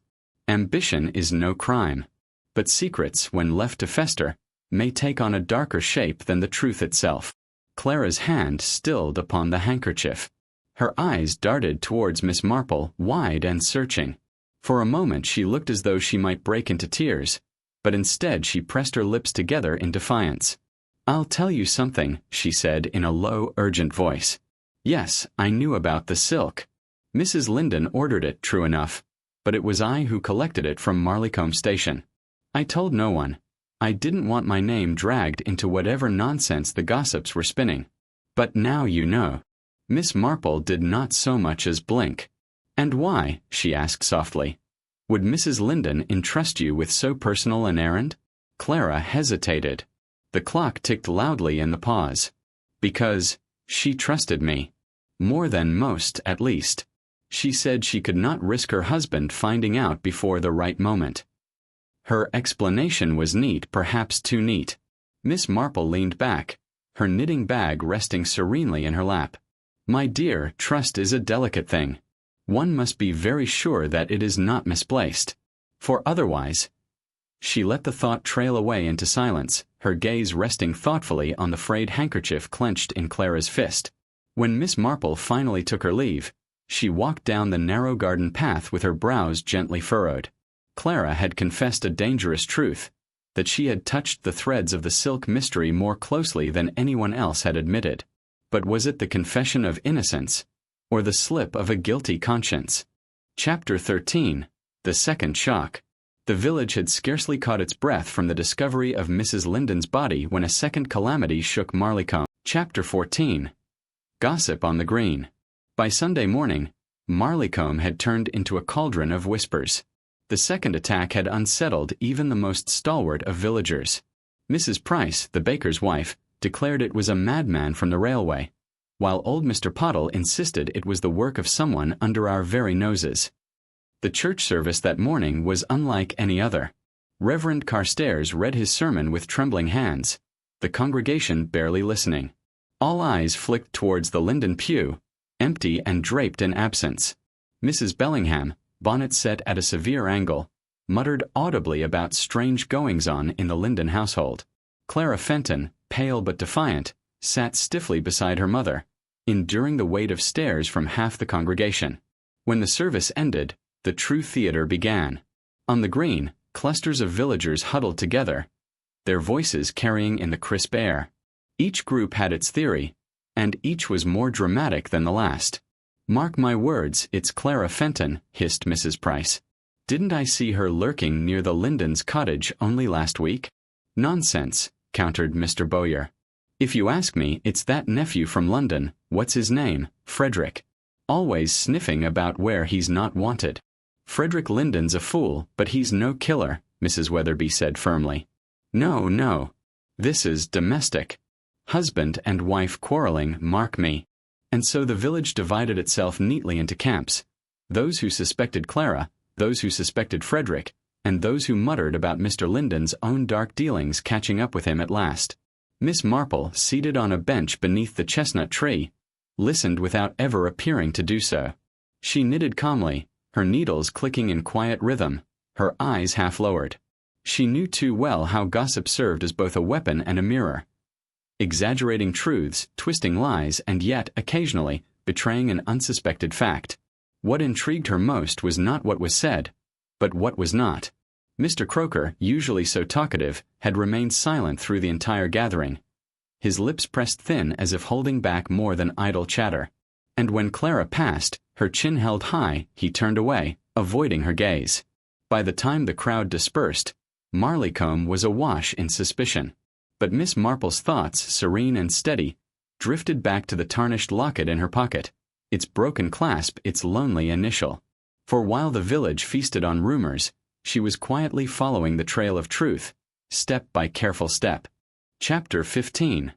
Ambition is no crime. But secrets, when left to fester, may take on a darker shape than the truth itself. Clara's hand stilled upon the handkerchief. Her eyes darted towards Miss Marple, wide and searching. For a moment she looked as though she might break into tears, but instead she pressed her lips together in defiance. I'll tell you something, she said in a low, urgent voice. Yes, I knew about the silk. Mrs. Linden ordered it, true enough, but it was I who collected it from Marleycombe Station. I told no one. I didn't want my name dragged into whatever nonsense the gossips were spinning. But now you know. Miss Marple did not so much as blink. And why, she asked softly, would Mrs. Linden entrust you with so personal an errand? Clara hesitated. The clock ticked loudly in the pause. Because she trusted me. More than most, at least. She said she could not risk her husband finding out before the right moment. Her explanation was neat, perhaps too neat. Miss Marple leaned back, her knitting bag resting serenely in her lap. My dear, trust is a delicate thing. One must be very sure that it is not misplaced. For otherwise... She let the thought trail away into silence, her gaze resting thoughtfully on the frayed handkerchief clenched in Clara's fist. When Miss Marple finally took her leave, she walked down the narrow garden path with her brows gently furrowed. Clara had confessed a dangerous truth, that she had touched the threads of the silk mystery more closely than anyone else had admitted. But was it the confession of innocence, or the slip of a guilty conscience? Chapter 13. The Second Shock. The village had scarcely caught its breath from the discovery of Mrs. Linden's body when a second calamity shook Marleycombe. Chapter 14. Gossip on the Green. By Sunday morning, Marleycombe had turned into a cauldron of whispers. The second attack had unsettled even the most stalwart of villagers. Mrs. Price, the baker's wife, declared it was a madman from the railway, while old Mr. Pottle insisted it was the work of someone under our very noses. The church service that morning was unlike any other. Reverend Carstairs read his sermon with trembling hands, the congregation barely listening. All eyes flicked towards the Linden pew, empty and draped in absence. Mrs. Bellingham, bonnet set at a severe angle, muttered audibly about strange goings-on in the Linden household. Clara Fenton, pale but defiant, sat stiffly beside her mother, enduring the weight of stares from half the congregation. When the service ended, the true theater began. On the green, clusters of villagers huddled together, their voices carrying in the crisp air. Each group had its theory, and each was more dramatic than the last. "Mark my words, it's Clara Fenton," hissed Mrs. Price. "Didn't I see her lurking near the Lindens' cottage only last week?" "Nonsense," countered Mr. Bowyer. "If you ask me, it's that nephew from London, what's his name, Frederick. Always sniffing about where he's not wanted." "Frederick Linden's a fool, but he's no killer," Mrs. Weatherby said firmly. "No, no. This is domestic. Husband and wife quarreling, mark me." And so the village divided itself neatly into camps, those who suspected Clara, those who suspected Frederick, and those who muttered about Mr. Linden's own dark dealings catching up with him at last. Miss Marple, seated on a bench beneath the chestnut tree, listened without ever appearing to do so. She knitted calmly, her needles clicking in quiet rhythm, her eyes half lowered. She knew too well how gossip served as both a weapon and a mirror, exaggerating truths, twisting lies, and yet, occasionally, betraying an unsuspected fact. What intrigued her most was not what was said, but what was not. Mr. Croker, usually so talkative, had remained silent through the entire gathering, his lips pressed thin as if holding back more than idle chatter. And when Clara passed, her chin held high, he turned away, avoiding her gaze. By the time the crowd dispersed, Marleycombe was awash in suspicion. But Miss Marple's thoughts, serene and steady, drifted back to the tarnished locket in her pocket, its broken clasp, its lonely initial. For while the village feasted on rumors, she was quietly following the trail of truth, step by careful step. Chapter 15.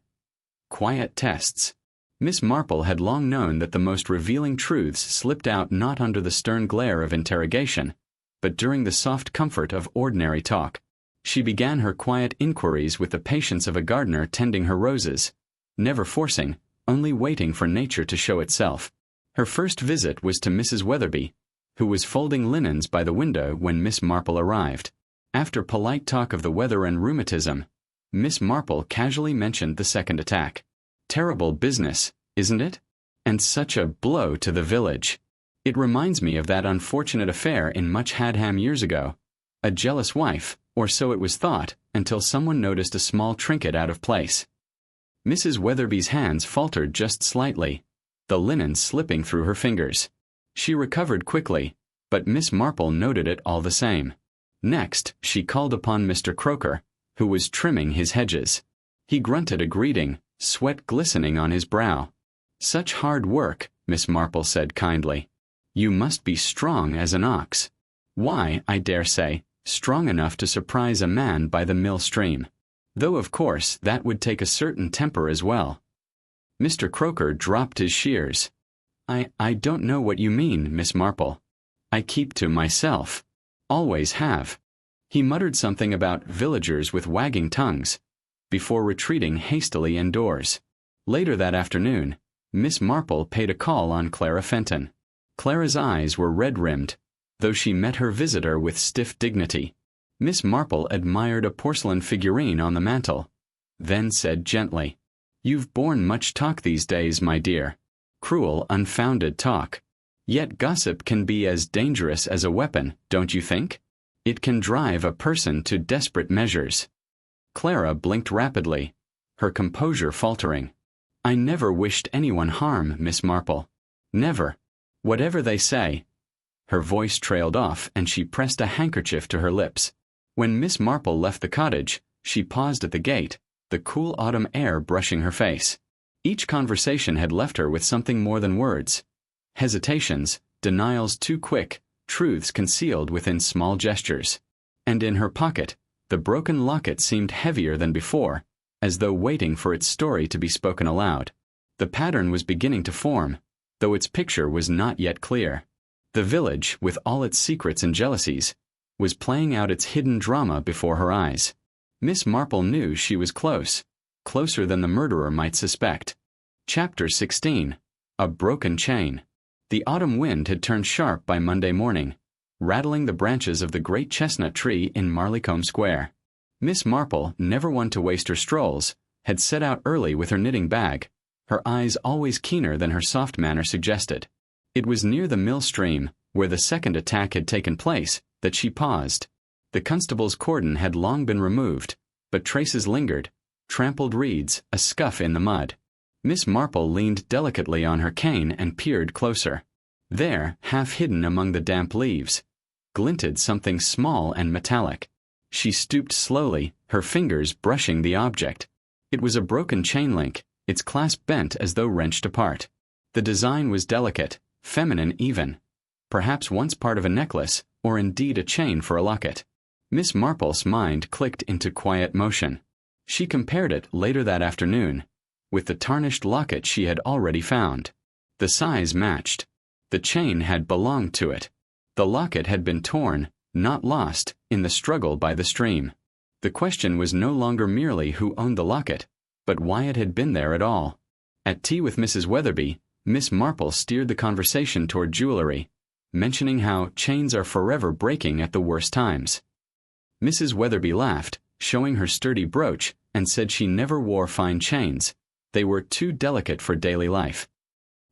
Quiet Tests. Miss Marple had long known that the most revealing truths slipped out not under the stern glare of interrogation, but during the soft comfort of ordinary talk. She began her quiet inquiries with the patience of a gardener tending her roses, never forcing, only waiting for nature to show itself. Her first visit was to Mrs. Weatherby, who was folding linens by the window when Miss Marple arrived. After polite talk of the weather and rheumatism, Miss Marple casually mentioned the second attack. "Terrible business, isn't it? And such a blow to the village. It reminds me of that unfortunate affair in Much Hadham years ago. A jealous wife, or so it was thought, until someone noticed a small trinket out of place." Mrs. Weatherby's hands faltered just slightly, the linen slipping through her fingers. She recovered quickly, but Miss Marple noted it all the same. Next, she called upon Mr. Croker, who was trimming his hedges. He grunted a greeting, sweat glistening on his brow. "Such hard work," Miss Marple said kindly. "You must be strong as an ox. Why, I dare say, strong enough to surprise a man by the mill stream. Though of course that would take a certain temper as well." Mr. Croker dropped his shears. I don't know what you mean, Miss Marple. I keep to myself. Always have." He muttered something about villagers with wagging tongues, before retreating hastily indoors. Later that afternoon, Miss Marple paid a call on Clara Fenton. Clara's eyes were red-rimmed, though she met her visitor with stiff dignity. Miss Marple admired a porcelain figurine on the mantel, then said gently, "You've borne much talk these days, my dear. Cruel, unfounded talk. Yet gossip can be as dangerous as a weapon, don't you think? It can drive a person to desperate measures. Clara blinked rapidly, her composure faltering. I never wished anyone harm, Miss Marple. Never. Whatever they say. Her voice trailed off and she pressed a handkerchief to her lips. When Miss Marple left the cottage, she paused at the gate, the cool autumn air brushing her face. Each conversation had left her with something more than words. Hesitations, denials too quick, truths concealed within small gestures. And in her pocket, the broken locket seemed heavier than before, as though waiting for its story to be spoken aloud. The pattern was beginning to form, though its picture was not yet clear. The village, with all its secrets and jealousies, was playing out its hidden drama before her eyes. Miss Marple knew she was close, closer than the murderer might suspect. Chapter 16. A Broken Chain. The autumn wind had turned sharp by Monday morning, rattling the branches of the great chestnut tree in Marleycombe Square. Miss Marple, never one to waste her strolls, had set out early with her knitting bag, her eyes always keener than her soft manner suggested. It was near the mill stream, where the second attack had taken place, that she paused. The constable's cordon had long been removed, but traces lingered, trampled reeds, a scuff in the mud. Miss Marple leaned delicately on her cane and peered closer. There, half hidden among the damp leaves, glinted something small and metallic. She stooped slowly, her fingers brushing the object. It was a broken chain link, its clasp bent as though wrenched apart. The design was delicate, feminine even, perhaps once part of a necklace, or indeed a chain for a locket. Miss Marple's mind clicked into quiet motion. She compared it later that afternoon with the tarnished locket she had already found. The size matched. The chain had belonged to it. The locket had been torn, not lost, in the struggle by the stream. The question was no longer merely who owned the locket, but why it had been there at all. At tea with Mrs. Weatherby, Miss Marple steered the conversation toward jewelry, mentioning how chains are forever breaking at the worst times. Mrs. Weatherby laughed, showing her sturdy brooch, and said she never wore fine chains. They were too delicate for daily life.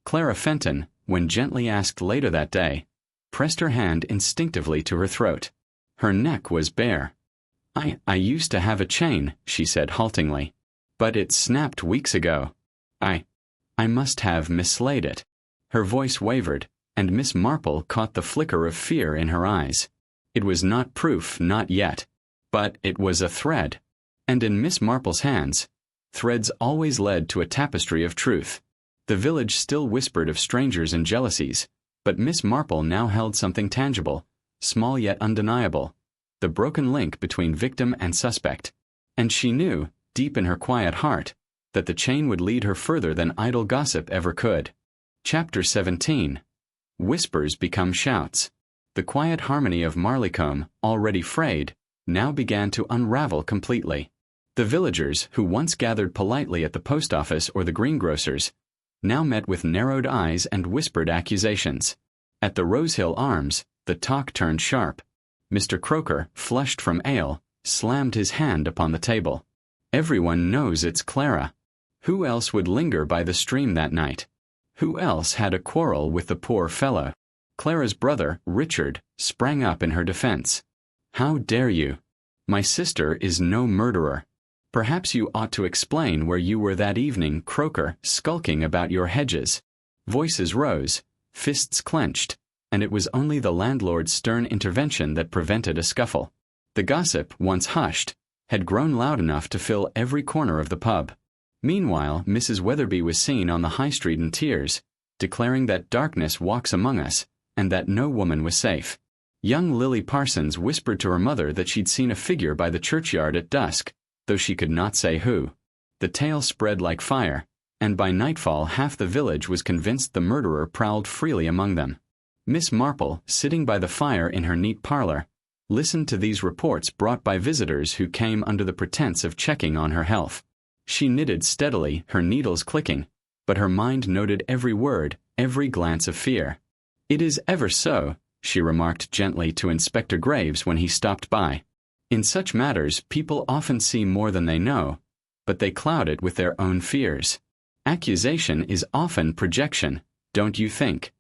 Clara Fenton, when gently asked later that day, pressed her hand instinctively to her throat. Her neck was bare. I used to have a chain, she said haltingly. But it snapped weeks ago. I must have mislaid it. Her voice wavered, and Miss Marple caught the flicker of fear in her eyes. It was not proof, not yet. But it was a thread. And in Miss Marple's hands, threads always led to a tapestry of truth. The village still whispered of strangers and jealousies, but Miss Marple now held something tangible, small yet undeniable, the broken link between victim and suspect. And she knew, deep in her quiet heart, that the chain would lead her further than idle gossip ever could. Chapter 17. Whispers become shouts. The quiet harmony of Marleycombe, already frayed, now began to unravel completely. The villagers, who once gathered politely at the post office or the greengrocer's, now met with narrowed eyes and whispered accusations. At the Rosehill Arms, the talk turned sharp. Mr. Croker, flushed from ale, slammed his hand upon the table. Everyone knows it's Clara. Who else would linger by the stream that night? Who else had a quarrel with the poor fellow? Clara's brother, Richard, sprang up in her defense. How dare you? My sister is no murderer. Perhaps you ought to explain where you were that evening, Croker, skulking about your hedges. Voices rose, fists clenched, and it was only the landlord's stern intervention that prevented a scuffle. The gossip, once hushed, had grown loud enough to fill every corner of the pub. Meanwhile, Mrs. Weatherby was seen on the high street in tears, declaring that darkness walks among us, and that no woman was safe. Young Lily Parsons whispered to her mother that she'd seen a figure by the churchyard at dusk, though she could not say who. The tale spread like fire, and by nightfall half the village was convinced the murderer prowled freely among them. Miss Marple, sitting by the fire in her neat parlor, listened to these reports brought by visitors who came under the pretense of checking on her health. She knitted steadily, her needles clicking, but her mind noted every word, every glance of fear. "It is ever so," she remarked gently to Inspector Graves when he stopped by. "In such matters people often see more than they know, but they cloud it with their own fears. Accusation is often projection, don't you think?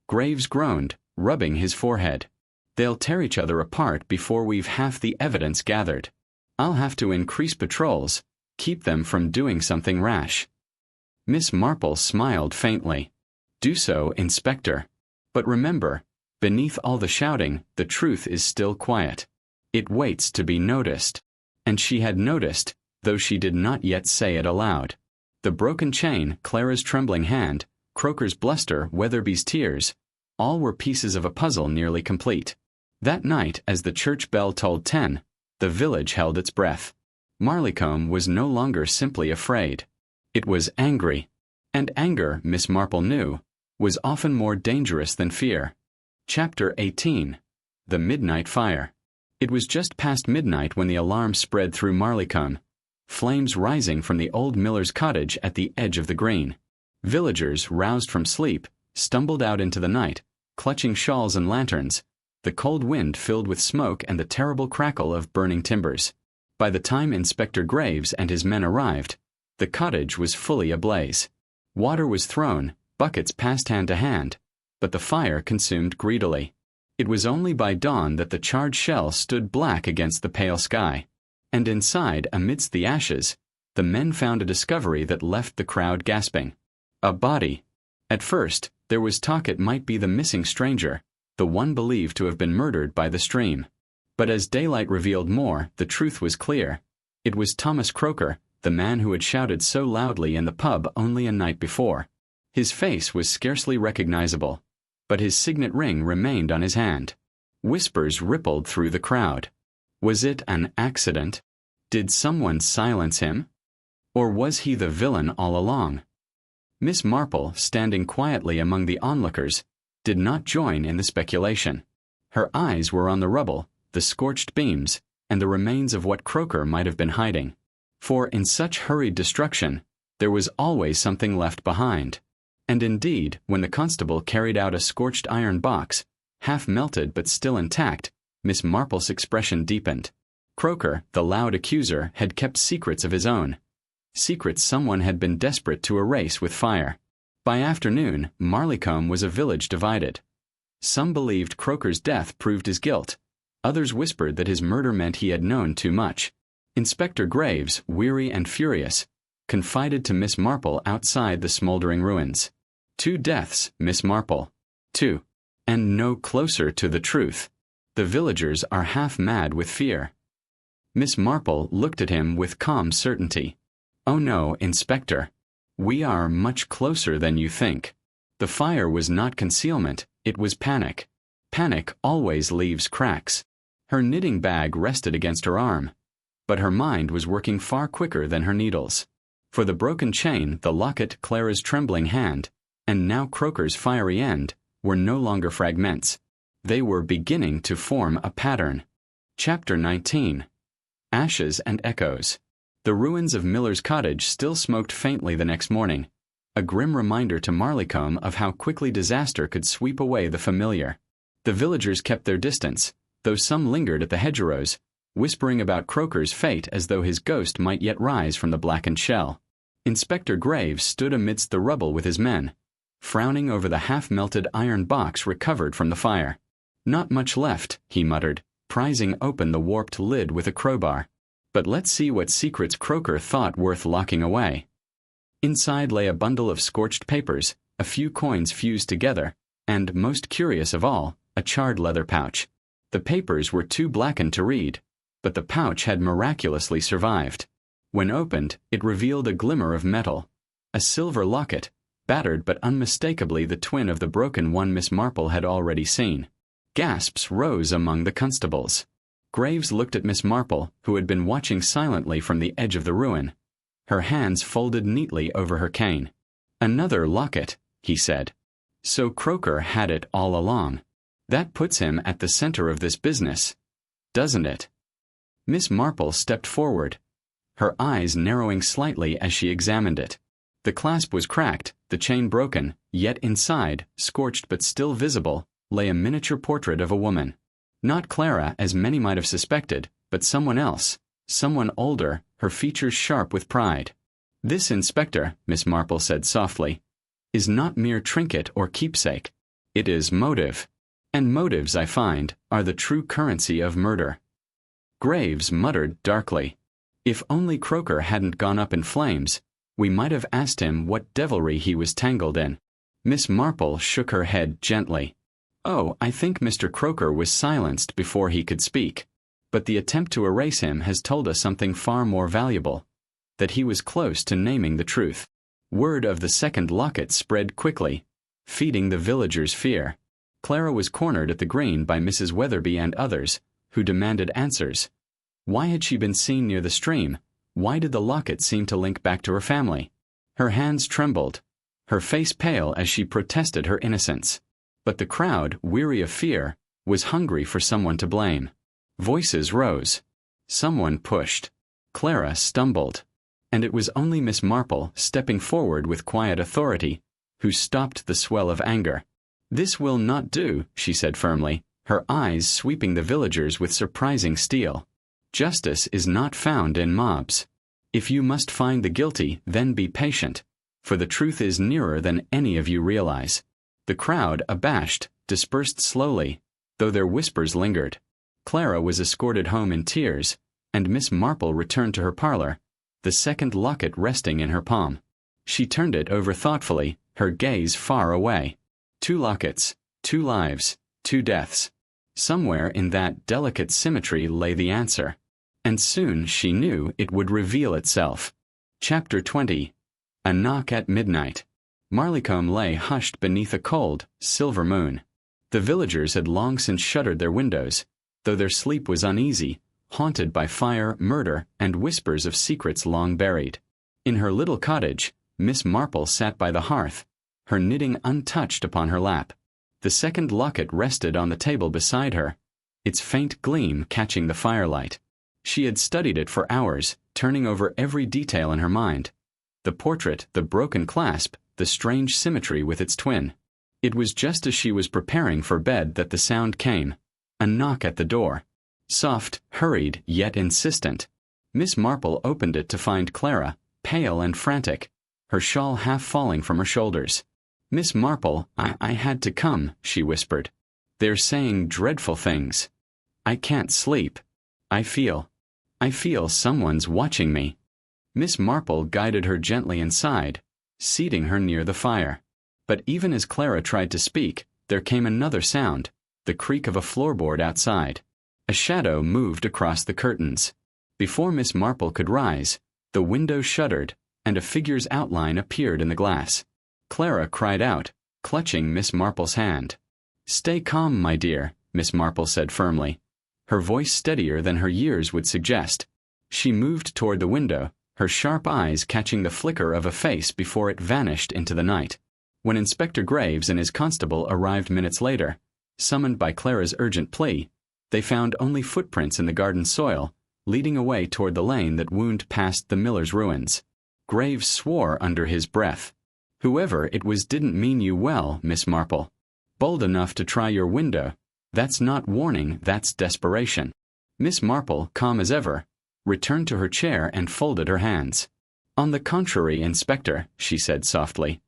Graves groaned, rubbing his forehead. They'll tear each other apart before we've half the evidence gathered. I'll have to increase patrols, keep them from doing something rash. Miss Marple smiled faintly. Do so, Inspector. But remember, beneath all the shouting, the truth is still quiet. It waits to be noticed. And she had noticed, though she did not yet say it aloud. The broken chain, Clara's trembling hand, Croker's bluster, Weatherby's tears, all were pieces of a puzzle nearly complete. That night, as the church bell tolled 10, the village held its breath. Marleycombe was no longer simply afraid. It was angry. And anger, Miss Marple knew, was often more dangerous than fear. Chapter 18. The Midnight Fire. It was just past midnight when the alarm spread through Marleycombe, flames rising from the old miller's cottage at the edge of the green. Villagers, roused from sleep, stumbled out into the night, clutching shawls and lanterns, the cold wind filled with smoke and the terrible crackle of burning timbers. By the time Inspector Graves and his men arrived, the cottage was fully ablaze. Water was thrown, buckets passed hand to hand, but the fire consumed greedily. It was only by dawn that the charred shell stood black against the pale sky. And inside, amidst the ashes, the men found a discovery that left the crowd gasping. A body. At first, there was talk it might be the missing stranger, the one believed to have been murdered by the stream. But as daylight revealed more, the truth was clear. It was Thomas Croker, the man who had shouted so loudly in the pub only a night before. His face was scarcely recognizable, but his signet ring remained on his hand. Whispers rippled through the crowd. Was it an accident? Did someone silence him? Or was he the villain all along? Miss Marple, standing quietly among the onlookers, did not join in the speculation. Her eyes were on the rubble, the scorched beams, and the remains of what Croker might have been hiding. For in such hurried destruction, there was always something left behind. And indeed, when the constable carried out a scorched iron box, half melted but still intact, Miss Marple's expression deepened. Croker, the loud accuser, had kept secrets of his own. Secrets someone had been desperate to erase with fire. By afternoon, Marleycombe was a village divided. Some believed Croker's death proved his guilt. Others whispered that his murder meant he had known too much. Inspector Graves, weary and furious, confided to Miss Marple outside the smoldering ruins. 2 deaths, Miss Marple. 2. And no closer to the truth. The villagers are half mad with fear. Miss Marple looked at him with calm certainty. Oh no, Inspector. We are much closer than you think. The fire was not concealment, it was panic. Panic always leaves cracks. Her knitting bag rested against her arm, but her mind was working far quicker than her needles. For the broken chain, the locket, Clara's trembling hand, and now Croker's fiery end, were no longer fragments. They were beginning to form a pattern. Chapter 19. Ashes and Echoes. The ruins of Miller's cottage still smoked faintly the next morning, a grim reminder to Marleycombe of how quickly disaster could sweep away the familiar. The villagers kept their distance, though some lingered at the hedgerows, whispering about Croker's fate as though his ghost might yet rise from the blackened shell. Inspector Graves stood amidst the rubble with his men, frowning over the half-melted iron box recovered from the fire. Not much left, he muttered, prizing open the warped lid with a crowbar. But let's see what secrets Croker thought worth locking away. Inside lay a bundle of scorched papers, a few coins fused together, and, most curious of all, a charred leather pouch. The papers were too blackened to read, but the pouch had miraculously survived. When opened, it revealed a glimmer of metal, a silver locket, battered but unmistakably the twin of the broken one Miss Marple had already seen. Gasps rose among the constables. Graves looked at Miss Marple, who had been watching silently from the edge of the ruin, her hands folded neatly over her cane. "Another locket," he said. "So Croker had it all along. That puts him at the center of this business, doesn't it?" Miss Marple stepped forward, her eyes narrowing slightly as she examined it. The clasp was cracked, the chain broken, yet inside, scorched but still visible, lay a miniature portrait of a woman. Not Clara, as many might have suspected, but someone else, someone older, her features sharp with pride. "This inspector," Miss Marple said softly, "is not mere trinket or keepsake. It is motive. And motives, I find, are the true currency of murder." Graves muttered darkly, "If only Croker hadn't gone up in flames, we might have asked him what devilry he was tangled in." Miss Marple shook her head gently. "Oh, I think Mr. Croker was silenced before he could speak. But the attempt to erase him has told us something far more valuable, that he was close to naming the truth." Word of the second locket spread quickly, feeding the villagers' fear. Clara was cornered at the Green by Mrs. Weatherby and others, who demanded answers. Why had she been seen near the stream? Why did the locket seem to link back to her family? Her hands trembled, her face pale as she protested her innocence. But the crowd, weary of fear, was hungry for someone to blame. Voices rose. Someone pushed. Clara stumbled. And it was only Miss Marple, stepping forward with quiet authority, who stopped the swell of anger. "This will not do," she said firmly, her eyes sweeping the villagers with surprising steel. "Justice is not found in mobs. If you must find the guilty, then be patient, for the truth is nearer than any of you realize." The crowd, abashed, dispersed slowly, though their whispers lingered. Clara was escorted home in tears, and Miss Marple returned to her parlor, the second locket resting in her palm. She turned it over thoughtfully, her gaze far away. 2 lockets, 2 lives, 2 deaths. Somewhere in that delicate symmetry lay the answer. And soon, she knew, it would reveal itself. Chapter 20. A Knock at Midnight. Marleycombe lay hushed beneath a cold, silver moon. The villagers had long since shuttered their windows, though their sleep was uneasy, haunted by fire, murder, and whispers of secrets long buried. In her little cottage, Miss Marple sat by the hearth, her knitting untouched upon her lap. The second locket rested on the table beside her, its faint gleam catching the firelight. She had studied it for hours, turning over every detail in her mind. The portrait, the broken clasp, the strange symmetry with its twin. It was just as she was preparing for bed that the sound came. A knock at the door. Soft, hurried, yet insistent. Miss Marple opened it to find Clara, pale and frantic, her shawl half falling from her shoulders. "Miss Marple, I had to come," she whispered. "They're saying dreadful things. I can't sleep. I feel someone's watching me." Miss Marple guided her gently inside, seating her near the fire. But even as Clara tried to speak, there came another sound, the creak of a floorboard outside. A shadow moved across the curtains. Before Miss Marple could rise, the window shuddered, and a figure's outline appeared in the glass. Clara cried out, clutching Miss Marple's hand. "Stay calm, my dear," Miss Marple said firmly, her voice steadier than her years would suggest. She moved toward the window, her sharp eyes catching the flicker of a face before it vanished into the night. When Inspector Graves and his constable arrived minutes later, summoned by Clara's urgent plea, they found only footprints in the garden soil, leading away toward the lane that wound past the miller's ruins. Graves swore under his breath. "Whoever it was didn't mean you well, Miss Marple. Bold enough to try your window. That's not warning, that's desperation." Miss Marple, calm as ever, returned to her chair and folded her hands. "On the contrary, Inspector," she said softly,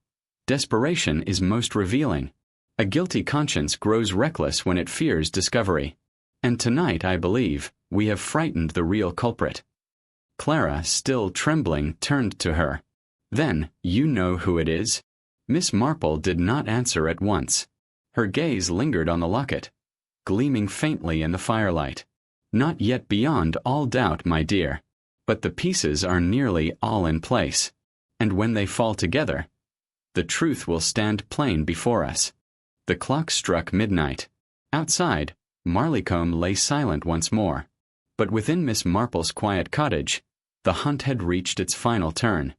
"desperation is most revealing. A guilty conscience grows reckless when it fears discovery. And tonight, I believe, we have frightened the real culprit." Clara, still trembling, turned to her. "Then, you know who it is?" Miss Marple did not answer at once. Her gaze lingered on the locket, gleaming faintly in the firelight. "Not yet beyond all doubt, my dear. But the pieces are nearly all in place. And when they fall together, the truth will stand plain before us." The clock struck midnight. Outside, Marleycombe lay silent once more. But within Miss Marple's quiet cottage, the hunt had reached its final turn.